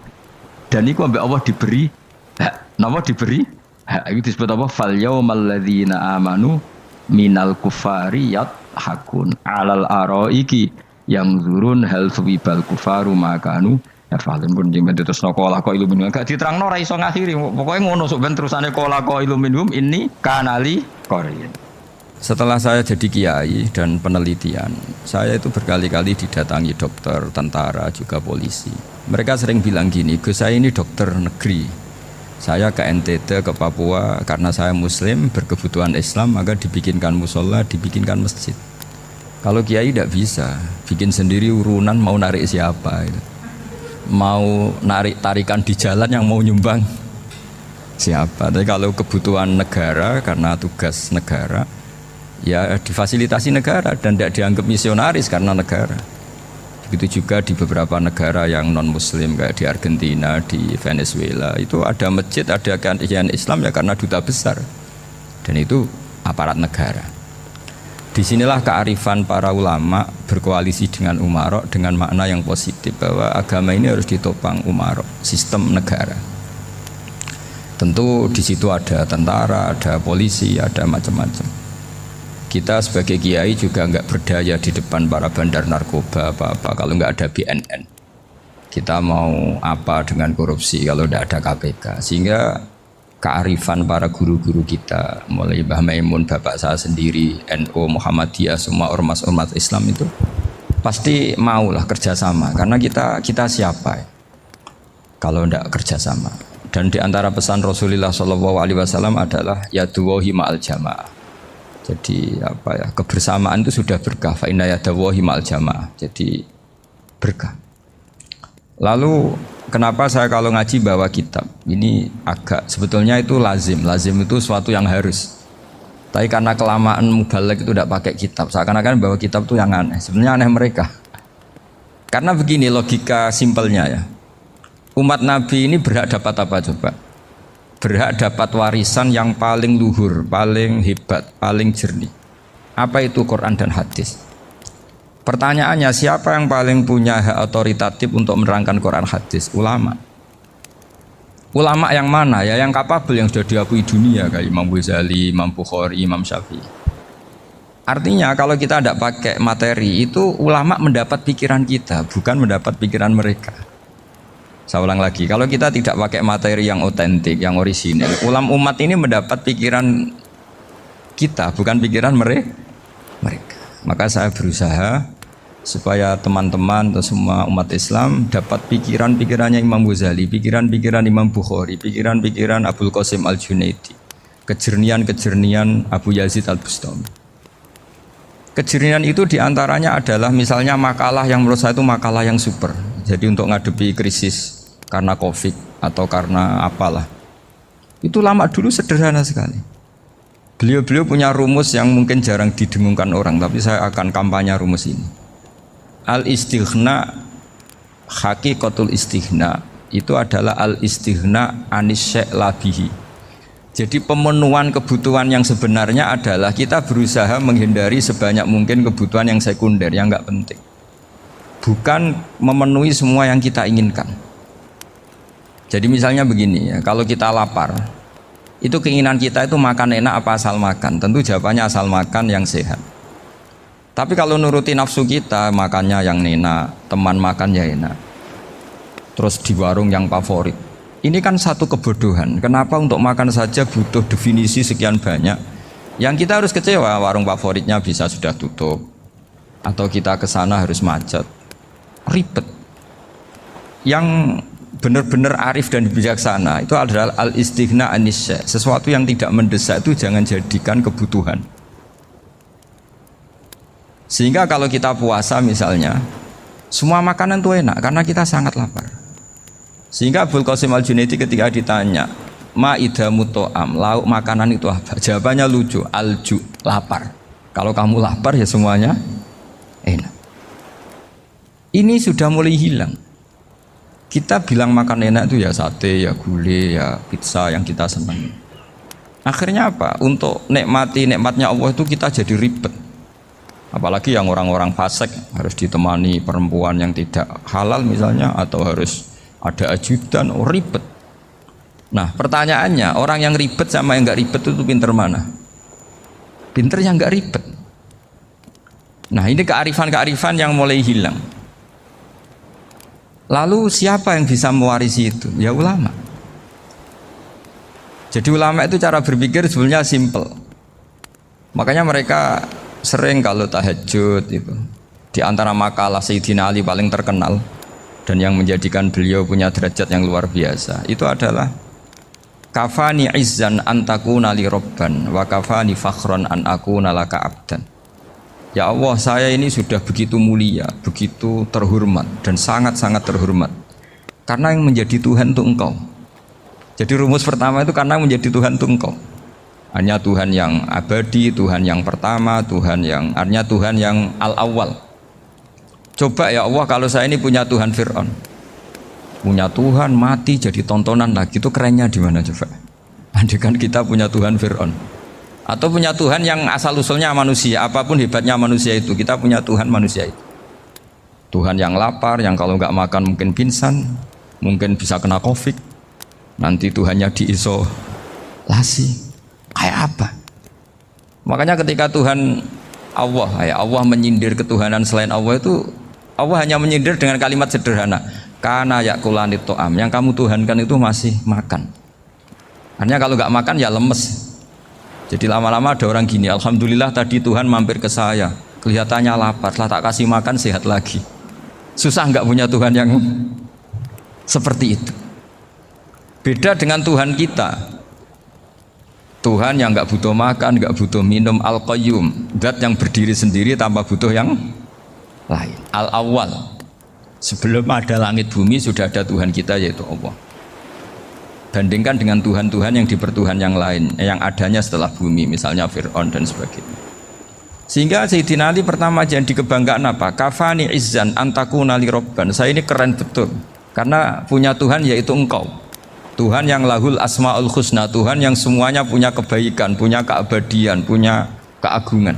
Dan iku ambek Allah diberi hak. Napa diberi? Hak iki disebut apa? Fal yaumal ladzina amanu minal kufari hakun alal araiki yang zurun hal suwibal kufaru makanu ya falun pun jeng terus nokola ko iluminum gak diterangno ora iso ngakhiri pokoknya ngono sok ben terusane kola ko iluminum ini kanali korean. Setelah saya jadi kiai dan penelitian, saya itu berkali-kali didatangi dokter, tentara, juga polisi. Mereka sering bilang gini, Gus saya ini dokter negeri, saya ke NTT, ke Papua, karena saya muslim, berkebutuhan Islam, maka dibikinkan musola, dibikinkan masjid. Kalau kiai tidak bisa, bikin sendiri urunan mau narik siapa. Gitu. mau narik tarikan di jalan yang mau nyumbang siapa. Tapi kalau kebutuhan negara karena tugas negara ya difasilitasi negara dan tidak dianggap misionaris karena negara. Begitu juga di beberapa negara yang non muslim kayak di Argentina, di Venezuela itu ada masjid, ada kajian Islam ya karena duta besar dan itu aparat negara. Disinilah kearifan para ulama berkoalisi dengan umarok dengan makna yang positif bahwa agama ini harus ditopang umarok, sistem negara. Tentu di situ ada tentara, ada polisi, ada macam-macam. Kita sebagai kiai juga nggak berdaya di depan para bandar narkoba apa-apa kalau nggak ada BNN. Kita mau apa dengan korupsi kalau tidak ada KPK. Sehingga kearifan para guru-guru kita, mulai Mbah Maimun, bapak saya sendiri, NU, Muhammadiyah, semua ormas-ormas Islam itu pasti maulah kerjasama. Karena kita siapa ya? Kalau tidak kerjasama. Dan di antara pesan Rasulullah SAW adalah yaduwahi ma'al jamaah. Jadi apa ya, kebersamaan itu sudah berkah. Fa inna yadallahi ma'al jamaah. Jadi berkah. Lalu kenapa saya kalau ngaji bawa kitab? Ini agak sebetulnya itu lazim. Lazim itu suatu yang harus. Tapi karena kelamaan mubaligh itu tidak pakai kitab. Seakan-akan bawa kitab itu yang aneh. Sebenarnya aneh mereka. Karena begini logika simpelnya ya. Umat Nabi ini berhak dapat apa coba? Berhak dapat warisan yang paling luhur, paling hebat, paling jernih. Apa itu Quran dan hadis? Pertanyaannya, siapa yang paling punya hak otoritatif untuk menerangkan Quran hadis? Ulama. Ulama yang mana ya? Yang kapabel, yang sudah diakui dunia kayak Imam Ghazali, Imam Bukhari, Imam Syafi'i. Artinya kalau kita tidak pakai materi itu ulama mendapat pikiran kita, bukan mendapat pikiran mereka. Saya ulang lagi, kalau kita tidak pakai materi yang otentik, yang orisinil, umat ini mendapat pikiran kita, bukan pikiran mereka. Maka saya berusaha supaya teman-teman atau semua umat Islam dapat pikiran-pikirannya Imam Ghazali, pikiran-pikiran Imam Bukhari, pikiran-pikiran Abul Qasim Al-Junaidi, kejernian-kejernian Abu Yazid Al-Bustami. Kejernian itu diantaranya adalah misalnya makalah yang menurut saya itu makalah yang super. Jadi untuk ngadepi krisis karena Covid atau karena apalah, itu lama dulu sederhana sekali. Beliau punya rumus yang mungkin jarang didengungkan orang, tapi saya akan kampanye rumus ini. Al-istighna, hakikatul istighna itu adalah al-istighna anis syai' labihi. Jadi pemenuhan kebutuhan yang sebenarnya adalah kita berusaha menghindari sebanyak mungkin kebutuhan yang sekunder, yang enggak penting. Bukan memenuhi semua yang kita inginkan. Jadi misalnya begini ya, kalau kita lapar, itu keinginan kita itu makan enak apa asal makan? Tentu jawabannya asal makan yang sehat. Tapi kalau nuruti nafsu kita, makannya yang enak, teman makan ya enak. Terus di warung yang favorit. Ini kan satu kebodohan. Kenapa untuk makan saja butuh definisi sekian banyak? Yang kita harus kecewa, warung favoritnya bisa sudah tutup. Atau kita ke sana harus macet. Ribet. Yang benar-benar arif dan bijaksana itu adalah al-istighna anisya. Sesuatu yang tidak mendesak itu jangan jadikan kebutuhan. Sehingga kalau kita puasa misalnya, semua makanan itu enak karena kita sangat lapar. Sehingga Abul Qasim Al-Junaidi ketika ditanya, ma idamu to'am, lauk makanan itu apa? Jawabannya lucu, alju, lapar. Kalau kamu lapar ya semuanya enak. Ini sudah mulai hilang. Kita bilang makan enak itu ya sate, ya gulai, ya pizza yang kita senang. Akhirnya apa? Untuk nikmatnya Allah itu kita jadi ribet. Apalagi yang orang-orang fasik harus ditemani perempuan yang tidak halal misalnya, atau harus ada ajudan, ribet. Nah pertanyaannya, orang yang ribet sama yang nggak ribet itu pinter mana? Pinter yang nggak ribet. Nah ini kearifan-kearifan yang mulai hilang. Lalu siapa yang bisa mewarisi itu? Ya ulama. Jadi ulama itu cara berpikir sebenarnya simple. Makanya mereka sering kalau tahajud itu, di antara makalah Sayyidina Ali paling terkenal dan yang menjadikan beliau punya derajat yang luar biasa itu adalah kafani izzan antakuna li robban wa kafani fakhron an akuna laka abdan. Ya Allah, saya ini sudah begitu mulia, begitu terhormat dan sangat-sangat terhormat. Karena yang menjadi Tuhan itu engkau. Jadi rumus pertama itu karena menjadi Tuhan itu engkau. Hanya Tuhan yang abadi, Tuhan yang pertama, artinya Tuhan yang al-awwal. Coba ya Allah, kalau saya ini punya Tuhan Fir'aun, punya Tuhan mati jadi tontonan lagi, itu kerennya di mana coba? Andaikan kita punya Tuhan Fir'aun, atau punya Tuhan yang asal usulnya manusia, apapun hebatnya manusia itu, kita punya Tuhan manusia itu. Tuhan yang lapar, yang kalau nggak makan mungkin pingsan, mungkin bisa kena COVID, nanti Tuhannya diisolasi, kayak apa? Makanya ketika Tuhan Allah menyindir ketuhanan selain Allah itu, Allah hanya menyindir dengan kalimat sederhana, karena yakulanit to'am, yang kamu tuhankan itu masih makan. Hanya kalau nggak makan ya lemes. Jadi lama-lama ada orang gini, alhamdulillah tadi Tuhan mampir ke saya, kelihatannya lapar, setelah tak kasih makan sehat lagi. Susah nggak punya Tuhan yang seperti itu. Beda dengan Tuhan kita, Tuhan yang nggak butuh makan, nggak butuh minum, al-qayyum, zat yang berdiri sendiri tanpa butuh yang lain, al-awwal. Sebelum ada langit bumi sudah ada Tuhan kita yaitu Allah. Bandingkan dengan Tuhan-Tuhan yang dipertuhan yang lain, yang adanya setelah bumi, misalnya Fir'aun dan sebagainya. Sehingga Sayyidina Ali pertama jadi kebanggaan apa? Kafani izzan antakuna li robban. Saya ini keren betul karena punya Tuhan yaitu engkau. Tuhan yang lahul asmaul husna, Tuhan yang semuanya punya kebaikan, punya keabadian, punya keagungan.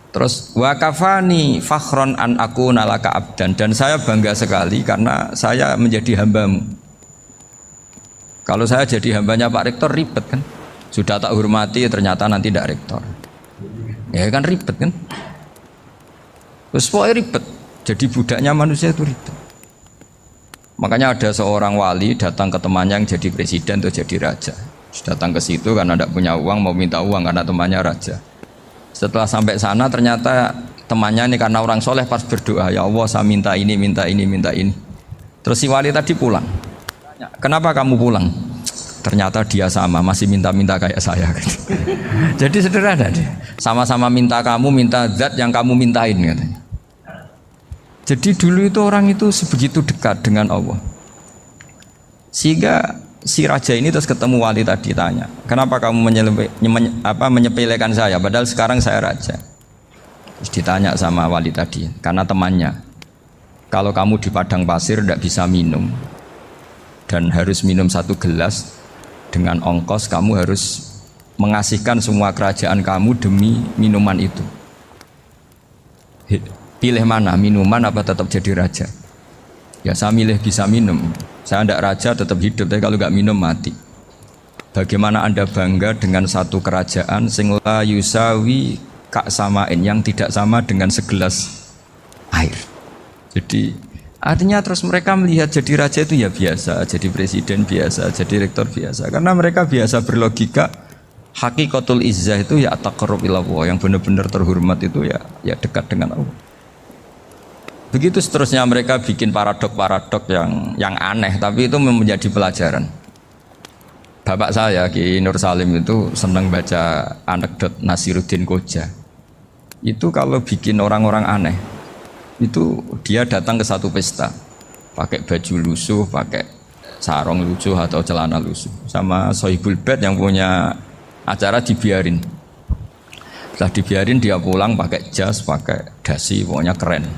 Terus wa kafani fakhron an akuna laka abdan, dan saya bangga sekali karena saya menjadi hambamu. Kalau saya jadi hambanya Pak Rektor ribet kan, sudah tak hormati ternyata nanti tidak rektor, ya kan ribet kan. Terus pokoknya ribet, jadi budaknya manusia itu ribet. Makanya ada seorang wali datang ke temannya yang jadi presiden atau jadi raja. Datang ke situ karena tidak punya uang, mau minta uang karena temannya raja. Setelah sampai sana ternyata temannya ini karena orang soleh pas berdoa, ya Allah saya minta ini, minta ini, minta ini. Terus si wali tadi pulang. Kenapa kamu pulang? Ternyata dia sama, masih minta-minta kayak saya. Jadi sederhana deh. Sama-sama minta kamu, minta zat yang kamu mintain katanya. Jadi dulu itu orang itu sebegitu dekat dengan Allah. Sehingga si raja ini terus ketemu wali tadi tanya, kenapa kamu menyepelekan saya padahal sekarang saya raja? Terus ditanya sama wali tadi, karena temannya, kalau kamu di padang pasir tidak bisa minum dan harus minum 1 gelas, dengan ongkos kamu harus mengasihkan semua kerajaan kamu demi minuman itu. Pilih mana, minuman apa tetap jadi raja? Ya saya milih bisa minum. Saya tidak raja tetap hidup, tapi kalau nggak minum mati. Bagaimana Anda bangga dengan satu kerajaan sing la yusawi kak samain, yang tidak sama dengan segelas air. Jadi artinya terus mereka melihat jadi raja itu ya biasa, jadi presiden biasa, jadi rektor biasa. Karena mereka biasa berlogika hakikatul izzah itu ya taqarrub ila Allah, yang benar-benar terhormat itu ya dekat dengan Allah. Begitu seterusnya mereka bikin paradok-paradok yang aneh, tapi itu menjadi pelajaran. Bapak saya Ki Nur Salim itu senang baca anekdot Nasiruddin Koja. Itu kalau bikin orang-orang aneh, itu dia datang ke satu pesta, pakai baju lusuh, pakai sarung lusuh atau celana lusuh, sama Sohibul Bed yang punya acara dibiarin. Setelah dibiarin dia pulang pakai jas, pakai dasi, pokoknya keren.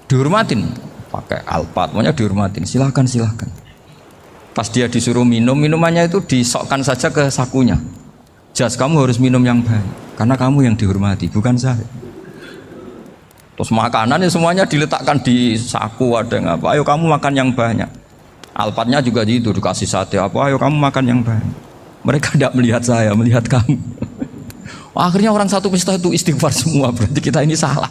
Dihormatin, pakai alpat, pokoknya dihormatin, silahkan. Pas dia disuruh minum, minumannya itu disokkan saja ke sakunya. Jas, kamu harus minum yang banyak, karena kamu yang dihormati, bukan saya. Terus makanannya semuanya diletakkan di saku, ada yang apa, ayo kamu makan yang banyak. Alpatnya juga gitu, dikasih sate apa, ayo kamu makan yang banyak. Mereka tidak melihat saya, melihat kamu. Akhirnya orang satu pesta itu istighfar semua, berarti kita ini salah.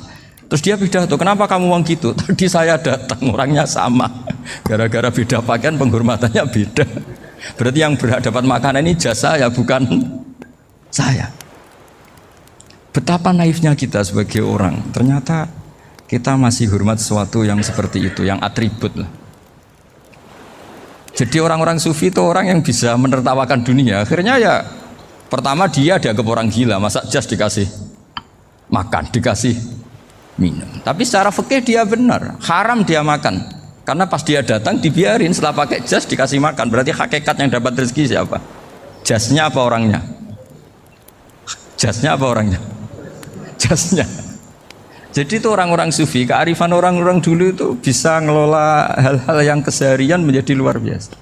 Terus dia pidato, kenapa kamu uang gitu? Tadi saya datang, orangnya sama. Gara-gara beda pakaian, penghormatannya beda. Berarti yang berhak dapat makanan ini jasa ya, bukan saya. Betapa naifnya kita sebagai orang. Ternyata kita masih hormat sesuatu yang seperti itu, yang atribut lah. Jadi orang-orang sufi itu orang yang bisa menertawakan dunia. Akhirnya ya, pertama dia dianggap orang gila, masa jas dikasih makan, dikasih minum. Tapi secara fikih dia benar, haram dia makan, Karena pas dia datang dibiarin, setelah pakai jas dikasih makan. Berarti hakikat yang dapat rezeki siapa? Jasnya apa orangnya? Jasnya apa orangnya? Jasnya. Jadi itu orang-orang sufi, kearifan orang-orang dulu itu bisa ngelola hal-hal yang keseharian menjadi luar biasa.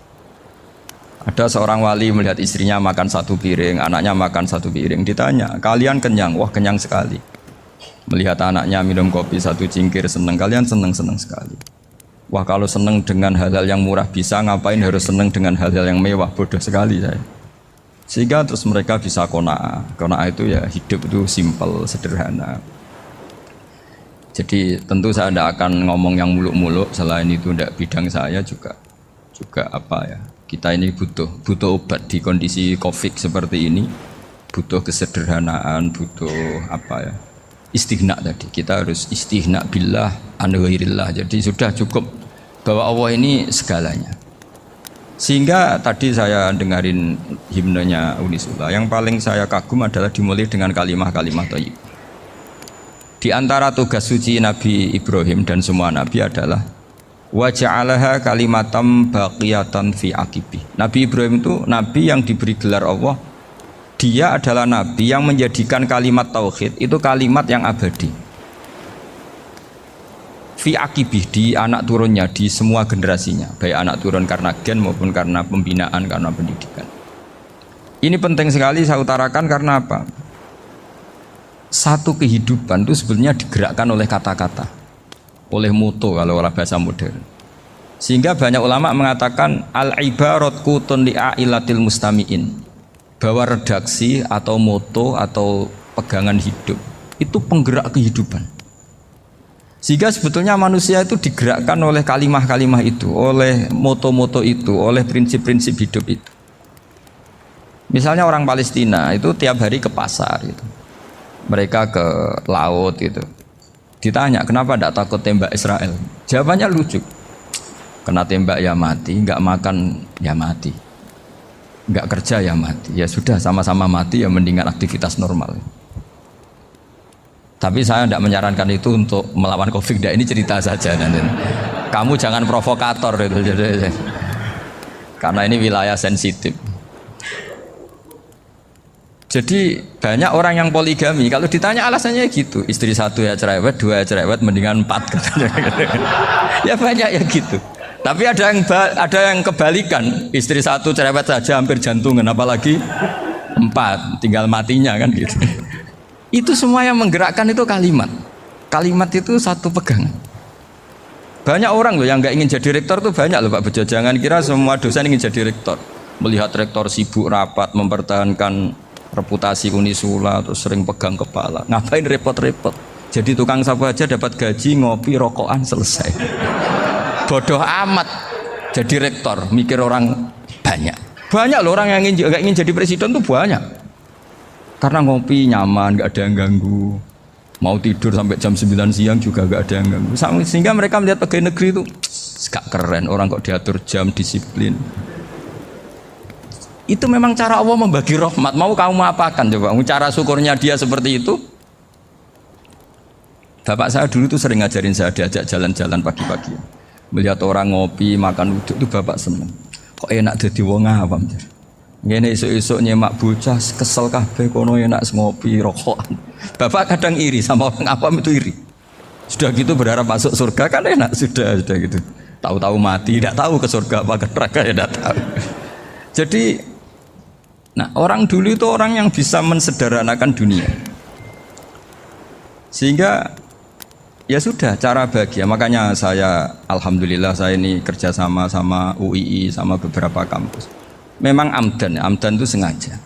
Ada seorang wali melihat istrinya makan satu piring, anaknya makan satu piring. Ditanya, kalian kenyang? Wah, kenyang sekali. Melihat anaknya minum kopi satu cingkir, senang. Kalian senang-senang sekali. Wah, kalau senang dengan hal-hal yang murah bisa, ngapain harus senang dengan hal-hal yang mewah? Bodoh sekali saya. Sehingga terus mereka bisa qanaah. Qanaah itu ya hidup itu simpel, sederhana. Jadi tentu saya tidak akan ngomong yang muluk-muluk, selain itu tidak bidang saya juga apa ya. Kita ini butuh obat di kondisi Covid seperti ini, butuh kesederhanaan, butuh apa ya, istighna tadi. Kita harus istighna billah an ghairillah. Jadi sudah cukup bahwa Allah ini segalanya. Sehingga tadi saya dengarin himnenya Unisula, yang paling saya kagum adalah dimulai dengan kalimat-kalimat thayyib. Di antara tugas suci Nabi Ibrahim dan semua nabi adalah wa ja'alaha kalimatam baqiyatan fi aqibi. Nabi Ibrahim itu nabi yang diberi gelar Allah. Dia adalah nabi yang menjadikan kalimat tauhid itu kalimat yang abadi. Fi akibih, di anak turunnya, di semua generasinya, baik anak turun karena gen maupun karena pembinaan, karena pendidikan. Ini penting sekali saya utarakan karena apa? Satu kehidupan itu sebenarnya digerakkan oleh kata-kata, oleh moto kalau oleh bahasa modern. Sehingga banyak ulama mengatakan al-ibarat kutun li'ailatil mustami'in, bahwa redaksi atau moto atau pegangan hidup itu penggerak kehidupan. Sehingga sebetulnya manusia itu digerakkan oleh kalimah-kalimah itu, oleh moto-moto itu, oleh prinsip-prinsip hidup itu. Misalnya orang Palestina itu tiap hari ke pasar gitu. Mereka ke laut gitu. Ditanya, kenapa tidak takut tembak Israel? Jawabannya lucu. Kena tembak ya mati, nggak makan ya mati, nggak kerja ya mati. Ya sudah, sama-sama mati ya mendingan aktivitas normal. Tapi saya tidak menyarankan itu untuk melawan Covid. Ini cerita saja. Kamu jangan provokator itu. Karena ini wilayah sensitif. Jadi banyak orang yang poligami. Kalau ditanya alasannya gitu, istri satu ya cerewet, dua ya cerewet, mendingan 4 katanya. Ya banyak ya gitu. Tapi ada yang kebalikan, istri satu cerewet saja hampir jantungan, apalagi 4, tinggal matinya kan gitu. Itu semua yang menggerakkan itu kalimat. Kalimat itu satu pegangan. Banyak orang loh yang nggak ingin jadi rektor tuh banyak loh Pak Bejo. Jangan kira semua dosen ingin jadi rektor. Melihat rektor sibuk rapat mempertahankan reputasi Unisula terus sering pegang kepala. Ngapain repot-repot? Jadi tukang sapu aja dapat gaji, ngopi, rokokan, selesai. Bodoh amat jadi rektor, mikir orang banyak. Banyak loh orang yang nggak ingin jadi presiden tuh banyak. Karena ngopi nyaman, nggak ada yang ganggu. Mau tidur sampai jam 9 siang juga nggak ada yang ganggu. Sehingga mereka melihat pegawai negeri itu gak keren, orang kok diatur jam, disiplin. Itu memang cara Allah membagi rahmat. Mau kamu apakan coba? Cara syukurnya dia seperti itu. Bapak saya dulu tuh sering ngajarin saya, diajak jalan-jalan pagi-pagi. Melihat orang ngopi, makan uduk itu bapak seneng. Kok enak jadi wong awam. Ngene esuk-esuk nyemak bocah kesel kabeh kono enak ngopi rokokan. Bapak kadang iri sama orang awam itu iri. Sudah gitu berharap masuk surga kan enak sudah gitu. Tahu-tahu mati, tidak tahu ke surga apa ke neraka ya tidak tahu. Jadi nah, orang dulu itu orang yang bisa mensederhanakan dunia. Sehingga ya sudah cara bahagia. Makanya saya alhamdulillah saya ini kerjasama sama UII sama beberapa kampus. Memang amdan itu sengaja.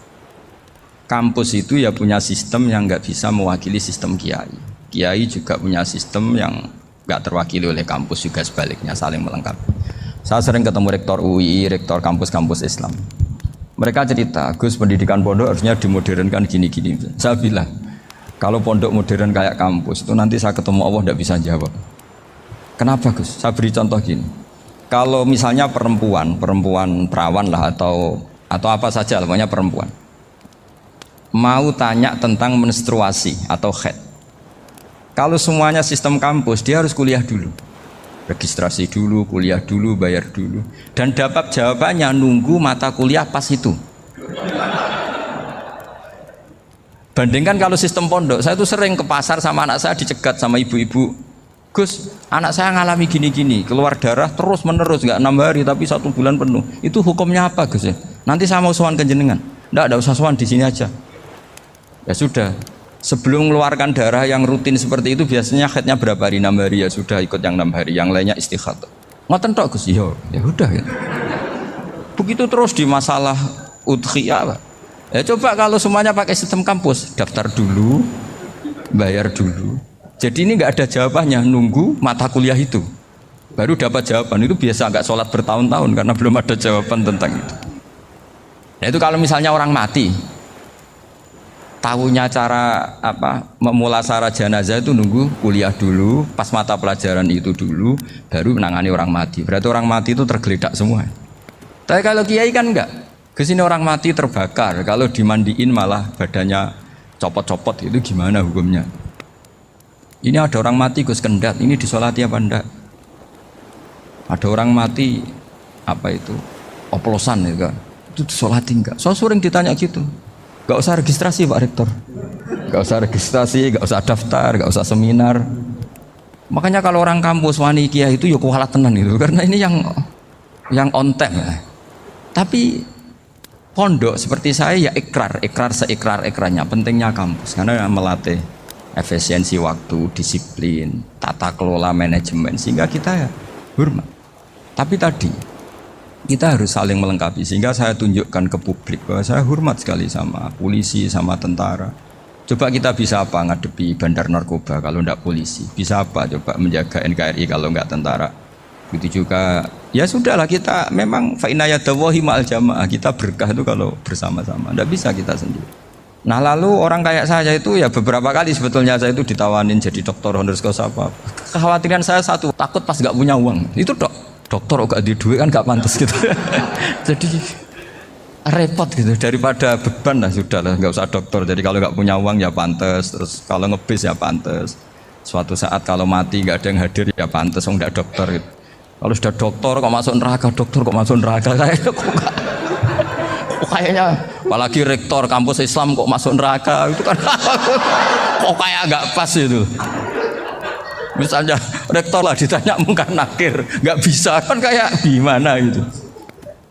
Kampus itu ya punya sistem yang nggak bisa mewakili sistem kiai. Kiai juga punya sistem yang nggak terwakili oleh kampus, juga sebaliknya saling melengkapi. Saya sering ketemu rektor UI, rektor kampus-kampus Islam. Mereka cerita, Gus pendidikan pondok harusnya dimodernkan gini-gini. Saya bilang, kalau pondok modern kayak kampus itu nanti saya ketemu Allah tidak bisa jawab. Kenapa Gus? Saya beri contoh gini. Kalau misalnya perempuan perawan lah atau apa saja, namanya perempuan, mau tanya tentang menstruasi atau haid. Kalau semuanya sistem kampus, dia harus kuliah dulu. Registrasi dulu, kuliah dulu, bayar dulu. Dan dapat jawabannya nunggu mata kuliah pas itu. Bandingkan kalau sistem pondok, saya tuh sering ke pasar sama anak saya dicegat sama ibu-ibu. Gus, anak saya ngalami gini-gini, keluar darah terus menerus, nggak 6 hari tapi 1 bulan penuh. Itu hukumnya apa Gus ya? Nanti saya mau sowan ke jenengan. Nggak usah sowan, di sini aja. Ya sudah. Sebelum mengeluarkan darah yang rutin seperti itu biasanya haidnya berapa hari? 6 hari, ya sudah ikut yang 6 hari, yang lainnya istikhadah. Ngoten tok Gus, ya udah ya. Begitu terus di masalah udhiyah. Ya coba kalau semuanya pakai sistem kampus, daftar dulu, bayar dulu. Jadi ini nggak ada jawabannya, nunggu mata kuliah itu. Baru dapat jawaban, itu biasa nggak sholat bertahun-tahun karena belum ada jawaban tentang itu. Nah itu kalau misalnya orang mati, tahunya cara memulasara jenazah itu nunggu kuliah dulu, pas mata pelajaran itu dulu, baru menangani orang mati. Berarti orang mati itu tergeledak semua. Tapi kalau kiai kan enggak. Kesini orang mati terbakar, kalau dimandiin malah badannya copot-copot, itu gimana hukumnya? Ini ada orang mati Gus Kendat, ini disolati apa enggak? Ada orang mati oplosan itu disolati enggak? So sering ditanya gitu. Gak usah registrasi Pak Rektor, gak usah registrasi, gak usah daftar, gak usah seminar. Makanya kalau orang kampus wani kiai itu ya kualat tenan gitu, karena ini yang on time. Tapi pondok seperti saya ya ikrar seikrar-ikrarnya. Pentingnya kampus karena melatih efisiensi waktu, disiplin, tata kelola manajemen, sehingga kita ya hormat. Tapi tadi kita harus saling melengkapi, sehingga saya tunjukkan ke publik bahwa saya hormat sekali sama polisi, sama tentara. Coba kita bisa apa ngadepi bandar narkoba kalau enggak polisi? Bisa apa coba menjaga NKRI kalau enggak tentara? Begitu juga, ya sudahlah kita memang fa'inayadawahi ma'al jamaah, kita berkah itu kalau bersama-sama, enggak bisa kita sendiri. Nah lalu orang kayak saya itu ya beberapa kali sebetulnya saya itu ditawanin jadi dokter honoris causa apa. Kekhawatiran saya satu, takut pas enggak punya uang, itu dokter gak di duit kan gak pantas gitu. Jadi repot gitu, daripada beban lah sudah lah, nggak usah dokter. Jadi kalau nggak punya uang ya pantas, terus kalau ngebis ya pantas. Suatu saat kalau mati nggak ada yang hadir ya pantas, nggak dokter gitu. Kalau sudah dokter kok masuk neraka, dokter kok masuk neraka, kayaknya apalagi rektor kampus Islam kok masuk neraka itu kan kok kayak nggak pas itu. Misalnya rektor lah ditanya mungkar nakir, nggak bisa kan kayak gimana gitu.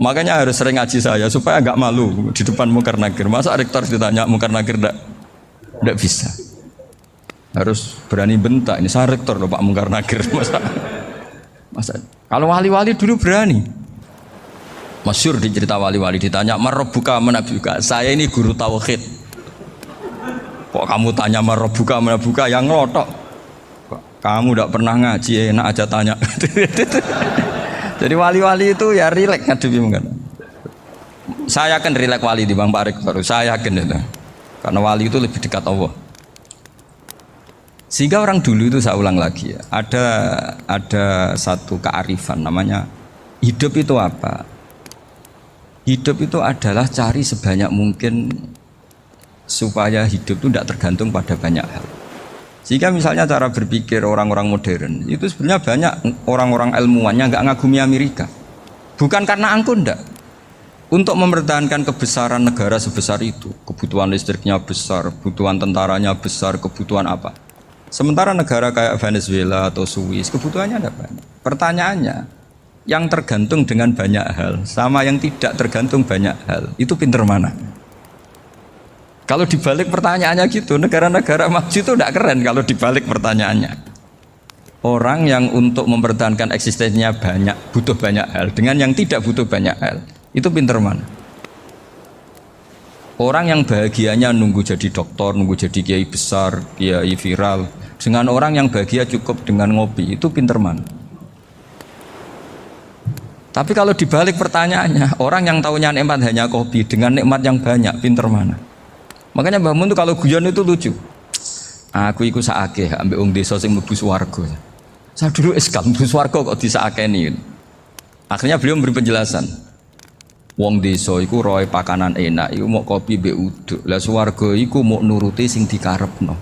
Makanya harus sering ngaji saya supaya nggak malu di depan mungkar nakir. Masa rektor ditanya mungkar nakir nggak bisa. Harus berani bentak. Ini saya rektor loh Pak mungkar nakir. Masa kalau wali-wali dulu berani. Masyhur di cerita wali-wali ditanya marabbuka manabuka. Saya ini guru tauhid. Kok kamu tanya marabbuka manabuka yang ngelotok? Kamu tidak pernah ngaji, enak aja tanya. Jadi wali-wali itu ya rileks ngadepi mungkin. Saya yakin rileks wali di Bang Pak Rektor, saya yakin itu. Karena wali itu lebih dekat Allah. Sehingga orang dulu itu saya ulang lagi ya, ada satu kearifan namanya hidup itu apa? Hidup itu adalah cari sebanyak mungkin supaya hidup itu tidak tergantung pada banyak hal. Sehingga misalnya cara berpikir orang-orang modern itu sebenarnya banyak orang-orang ilmuwannya nggak ngagumi Amerika. Bukan karena angkuh ndak. Untuk mempertahankan kebesaran negara sebesar itu, kebutuhan listriknya besar, kebutuhan tentaranya besar, kebutuhan apa? Sementara negara kayak Venezuela atau Swiss kebutuhannya ada banyak. Pertanyaannya, yang tergantung dengan banyak hal sama yang tidak tergantung banyak hal, itu pinter mana? Kalau dibalik pertanyaannya gitu, negara-negara maju itu tidak keren kalau dibalik pertanyaannya. Orang yang untuk mempertahankan eksistensinya banyak, butuh banyak hal, dengan yang tidak butuh banyak hal, itu pinter mana? Orang yang bahagianya nunggu jadi dokter, nunggu jadi kiai besar, kiai viral, dengan orang yang bahagia cukup dengan ngopi, itu pinter mana? Tapi kalau dibalik pertanyaannya, orang yang tahunya nikmat hanya kopi, dengan nikmat yang banyak, pinter mana? Makanya Mbah Mun tuh kalau guyon itu lucu. Aku iku sakake ambek wong desa sing mlebu swarga. Saya dulu eskal mlebu swarga kok disakeni. Akhirnya beliau memberi penjelasan. Wong desa iku roe pakanan enak, iku mau kopi mbek uduk. Lah swarga iku mau nuruti sing dikarepno.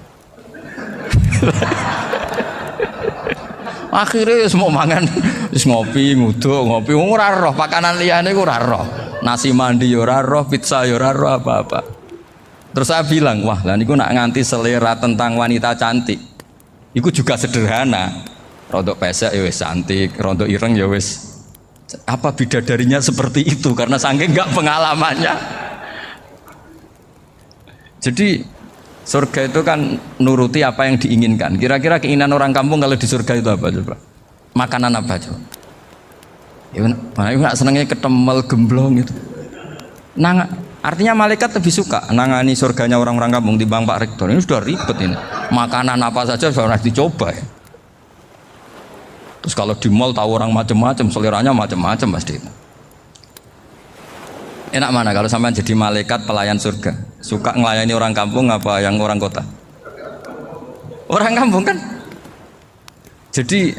Akhirnya semua mangan, wis ngopi, nguduk, ngopi, ora roh pakanan liyane ku ora roh. Nasi mandi yo ora roh, pizza yo ora roh apa-apa. Terus saya bilang, wah lah niku nak nganti selera tentang wanita cantik. Iku juga sederhana. Rodok pesek ya wis cantik, rodok ireng ya wis. Apa bidadarinya seperti itu karena saking enggak pengalamannya. Jadi surga itu kan nuruti apa yang diinginkan. Kira-kira keinginan orang kampung kalau di surga itu apa coba? Makanan apa coba? Ya nggak senengnya ketemel gemblong itu. Artinya malaikat lebih suka nangani surganya orang-orang kampung di Bang Pak Rektor. Ini sudah ribet ini. Makanan apa saja sudah dicoba ya. Terus kalau di mall tahu orang macam-macam, seleranya macam-macam pasti itu. Enak mana kalau sampai jadi malaikat pelayan surga? Suka ngelayani orang kampung apa yang orang kota? Orang kampung kan? Jadi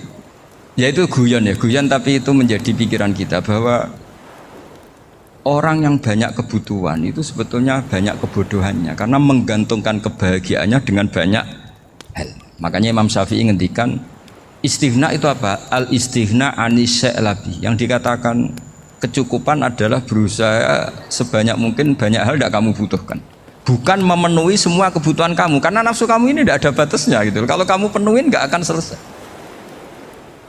ya itu guyon tapi itu menjadi pikiran kita bahwa orang yang banyak kebutuhan itu sebetulnya banyak kebodohannya karena menggantungkan kebahagiaannya dengan banyak hal. Makanya Imam Syafi'i ngendikan istighna itu apa? Al istighna anis sya'labi. Yang dikatakan kecukupan adalah berusaha sebanyak mungkin banyak hal tidak kamu butuhkan. Bukan memenuhi semua kebutuhan kamu karena nafsu kamu ini tidak ada batasnya gitu. Kalau kamu penuhin nggak akan selesai.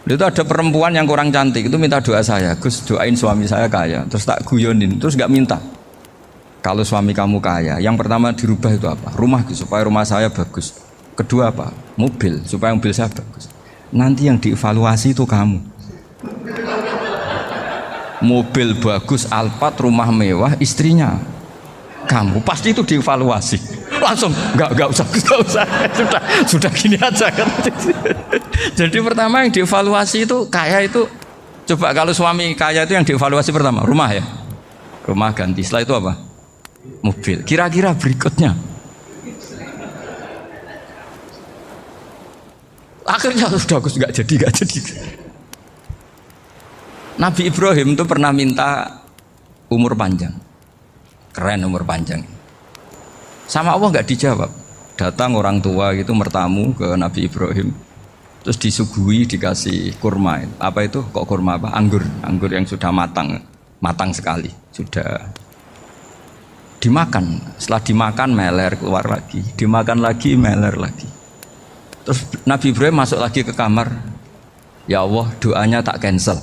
Itu ada perempuan yang kurang cantik itu minta doa saya, Gus doain suami saya kaya. Terus tak guyonin, terus nggak minta. Kalau suami kamu kaya, yang pertama dirubah itu apa? Rumah supaya rumah saya bagus. Kedua apa? Mobil supaya mobil saya bagus. Nanti yang dievaluasi itu kamu. Mobil bagus, Alphard, rumah mewah, istrinya kamu pasti itu dievaluasi. Langsung nggak usah sudah gini aja kan. Jadi pertama yang dievaluasi itu kaya itu coba kalau suami kaya itu yang dievaluasi pertama rumah ya, rumah ganti. Setelah itu apa? Mobil. Kira-kira berikutnya akhirnya sudah nggak jadi. Nabi Ibrahim itu pernah minta umur panjang, keren umur panjang. Sama Allah nggak dijawab. Datang orang tua gitu mertamu ke Nabi Ibrahim, terus disuguhi dikasih kurma. Apa itu? Kok kurma apa? Anggur yang sudah matang sekali, sudah dimakan. Setelah dimakan meler keluar lagi, dimakan lagi meler lagi. Terus Nabi Ibrahim masuk lagi ke kamar. Ya Allah, doanya tak cancel.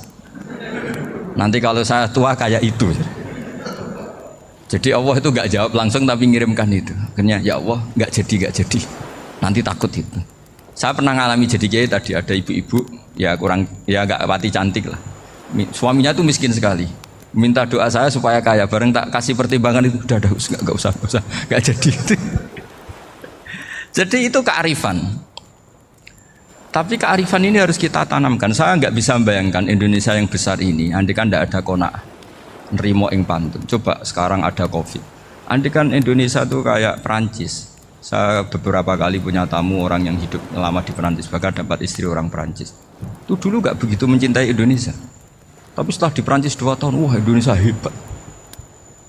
Nanti kalau saya tua kayak itu. Jadi Allah itu nggak jawab langsung tapi ngirimkan itu. Akhirnya ya Allah nggak jadi. Nanti takut itu. Saya pernah ngalami jadi kiai tadi ada ibu-ibu ya nggak pati cantik lah. Suaminya tuh miskin sekali. Minta doa saya supaya kaya. Bareng tak kasih pertimbangan itu udah nggak usah nggak jadi. Jadi itu kearifan. Tapi kearifan ini harus kita tanamkan. Saya nggak bisa membayangkan Indonesia yang besar ini. Andai kan tidak ada qanaah. Nerimo ing pantun. Coba sekarang ada Covid. Andai kan Indonesia tuh kayak Perancis. Saya beberapa kali punya tamu orang yang hidup lama di Perancis, bahkan dapat istri orang Perancis. Itu dulu gak begitu mencintai Indonesia. Tapi setelah di Perancis 2 tahun, wah Indonesia hebat.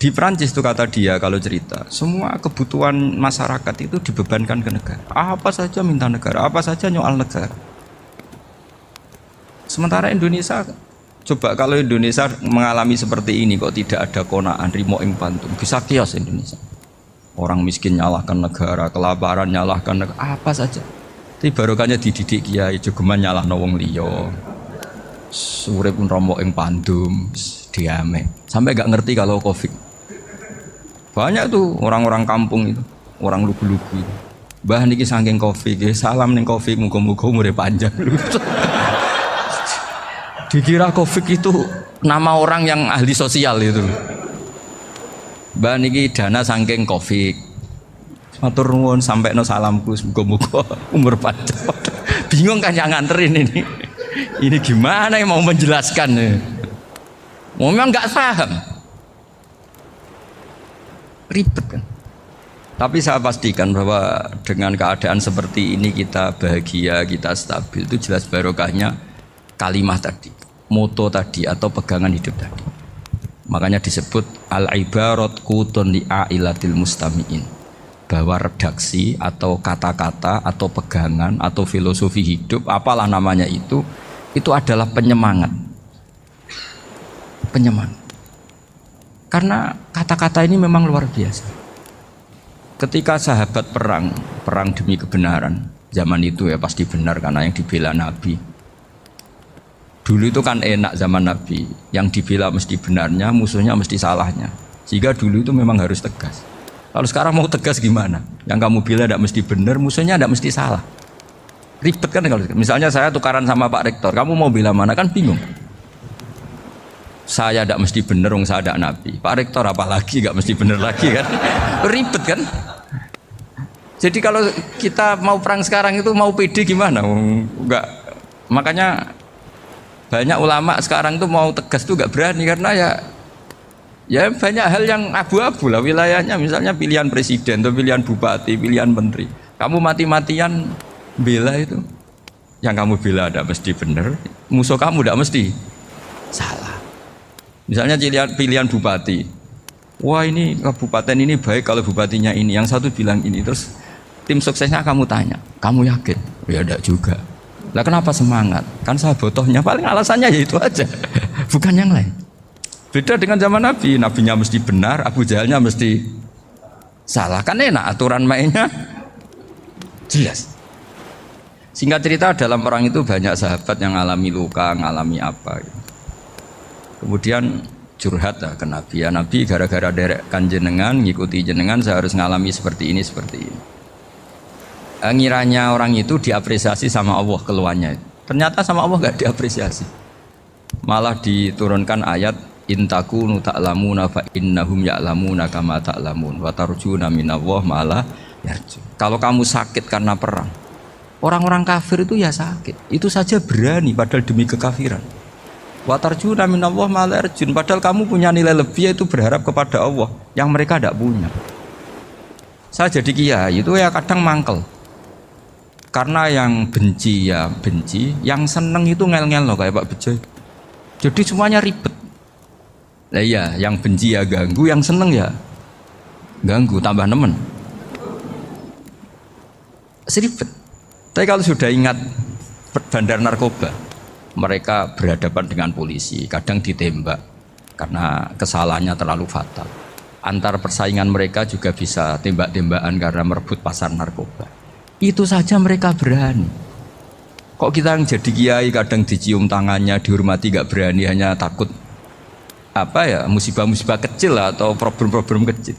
Di Perancis tuh kata dia kalau cerita, semua kebutuhan masyarakat itu dibebankan ke negara. Apa saja minta negara, apa saja nyoal negara. Sementara Indonesia coba kalau Indonesia mengalami seperti ini kok tidak ada qanaah rimo ing pantun, bisa kios Indonesia. Orang miskin nyalahkan negara, kelaparan nyalahkan negara, apa saja. Tapi barokahnya dididik kiai jogeman nyalahno wong liya. Urip pun romo ing pandum, diame. Sampai gak ngerti kalau Covid. Banyak tuh orang-orang kampung itu, orang lugu-lugu itu. Mbah niki saking Covid, salam ning Covid muga-muga umure panjang. Dikira Covid itu nama orang yang ahli sosial itu. Mbak niki dana saking Covid. Matur nuwun sampai no salamku muga-muga umur panjang. Bingung kan yang nganterin ini. Ini gimana yang mau menjelaskan? Memang nggak paham. Ribet kan. Tapi saya pastikan bahwa dengan keadaan seperti ini kita bahagia, kita stabil itu jelas barokahnya kalimah tadi. Moto tadi atau pegangan hidup tadi. Makanya disebut al-ibarat qutun li ailatil mustami'in. bahwa redaksi atau kata-kata atau pegangan atau filosofi hidup apalah namanya itu adalah penyemangat. Penyemangat. Karena kata-kata ini memang luar biasa. Ketika sahabat perang demi kebenaran, zaman itu ya pasti benar karena yang dibela Nabi. Dulu itu kan enak zaman Nabi, yang dibela mesti benarnya, musuhnya mesti salahnya. Sehingga dulu itu memang harus tegas. Kalau sekarang mau tegas gimana? Yang kamu bela tidak mesti benar, musuhnya tidak mesti salah. Ribet kan kalau misalnya saya tukaran sama Pak Rektor, kamu mau bela mana kan bingung. Saya tidak mesti benar, saya tidak Nabi. Pak Rektor apalagi tidak mesti benar lagi kan? Ribet kan? Jadi kalau kita mau perang sekarang itu mau pede gimana? Enggak. Makanya banyak ulama sekarang tuh mau tegas tuh nggak berani karena ya banyak hal yang abu-abu lah wilayahnya, misalnya pilihan presiden atau pilihan bupati, pilihan menteri. Kamu mati-matian bela itu, yang kamu bela tidak mesti benar, musuh kamu tidak mesti salah. Misalnya pilihan bupati, wah ini kabupaten ini baik kalau bupatinya ini, yang satu bilang ini, terus tim suksesnya kamu tanya, kamu yakin? Ya tidak juga. Lah kenapa semangat? Kan saya botohnya, paling alasannya ya itu aja, bukan yang lain. Beda dengan zaman Nabi, Nabinya mesti benar, Abu Jahalnya mesti salah. Kan enak, aturan mainnya jelas. Singkat cerita dalam perang itu banyak sahabat yang alami luka, ngalami apa gitu. Kemudian curhat lah ke Nabi, ya Nabi gara-gara derekkan jenengan, ngikuti jenengan saya harus ngalami seperti ini, seperti ini. Ngiranya orang itu diapresiasi sama Allah keluarnya. Ternyata sama Allah gak diapresiasi. Malah diturunkan ayat intakunu ta'lamuna fa innahum ya'lamuna kama ta'lamun wa tarjuna minallah ma'ala yarju. Kalau kamu sakit karena perang, orang-orang kafir itu ya sakit, itu saja berani padahal demi kekafiran. Wa tarjuna minallah ma'ala yarjun, padahal kamu punya nilai lebih yaitu berharap kepada Allah yang mereka tidak punya. Saya jadi kiai itu ya kadang mangkel. Karena yang benci ya benci, yang seneng itu ngel-ngel loh kayak Pak Bejo. Jadi semuanya ribet. Lah iya, yang benci ya ganggu, yang seneng ya ganggu, tambah nemen. Seribet. Tapi kalau sudah ingat bandar narkoba, mereka berhadapan dengan polisi, kadang ditembak karena kesalahannya terlalu fatal. Antar persaingan mereka juga bisa tembak-tembakan karena merebut pasar narkoba. Itu saja mereka berani. Kok kita yang jadi kiai kadang dicium tangannya, dihormati gak berani, hanya takut apa ya musibah-musibah kecil atau problem-problem kecil.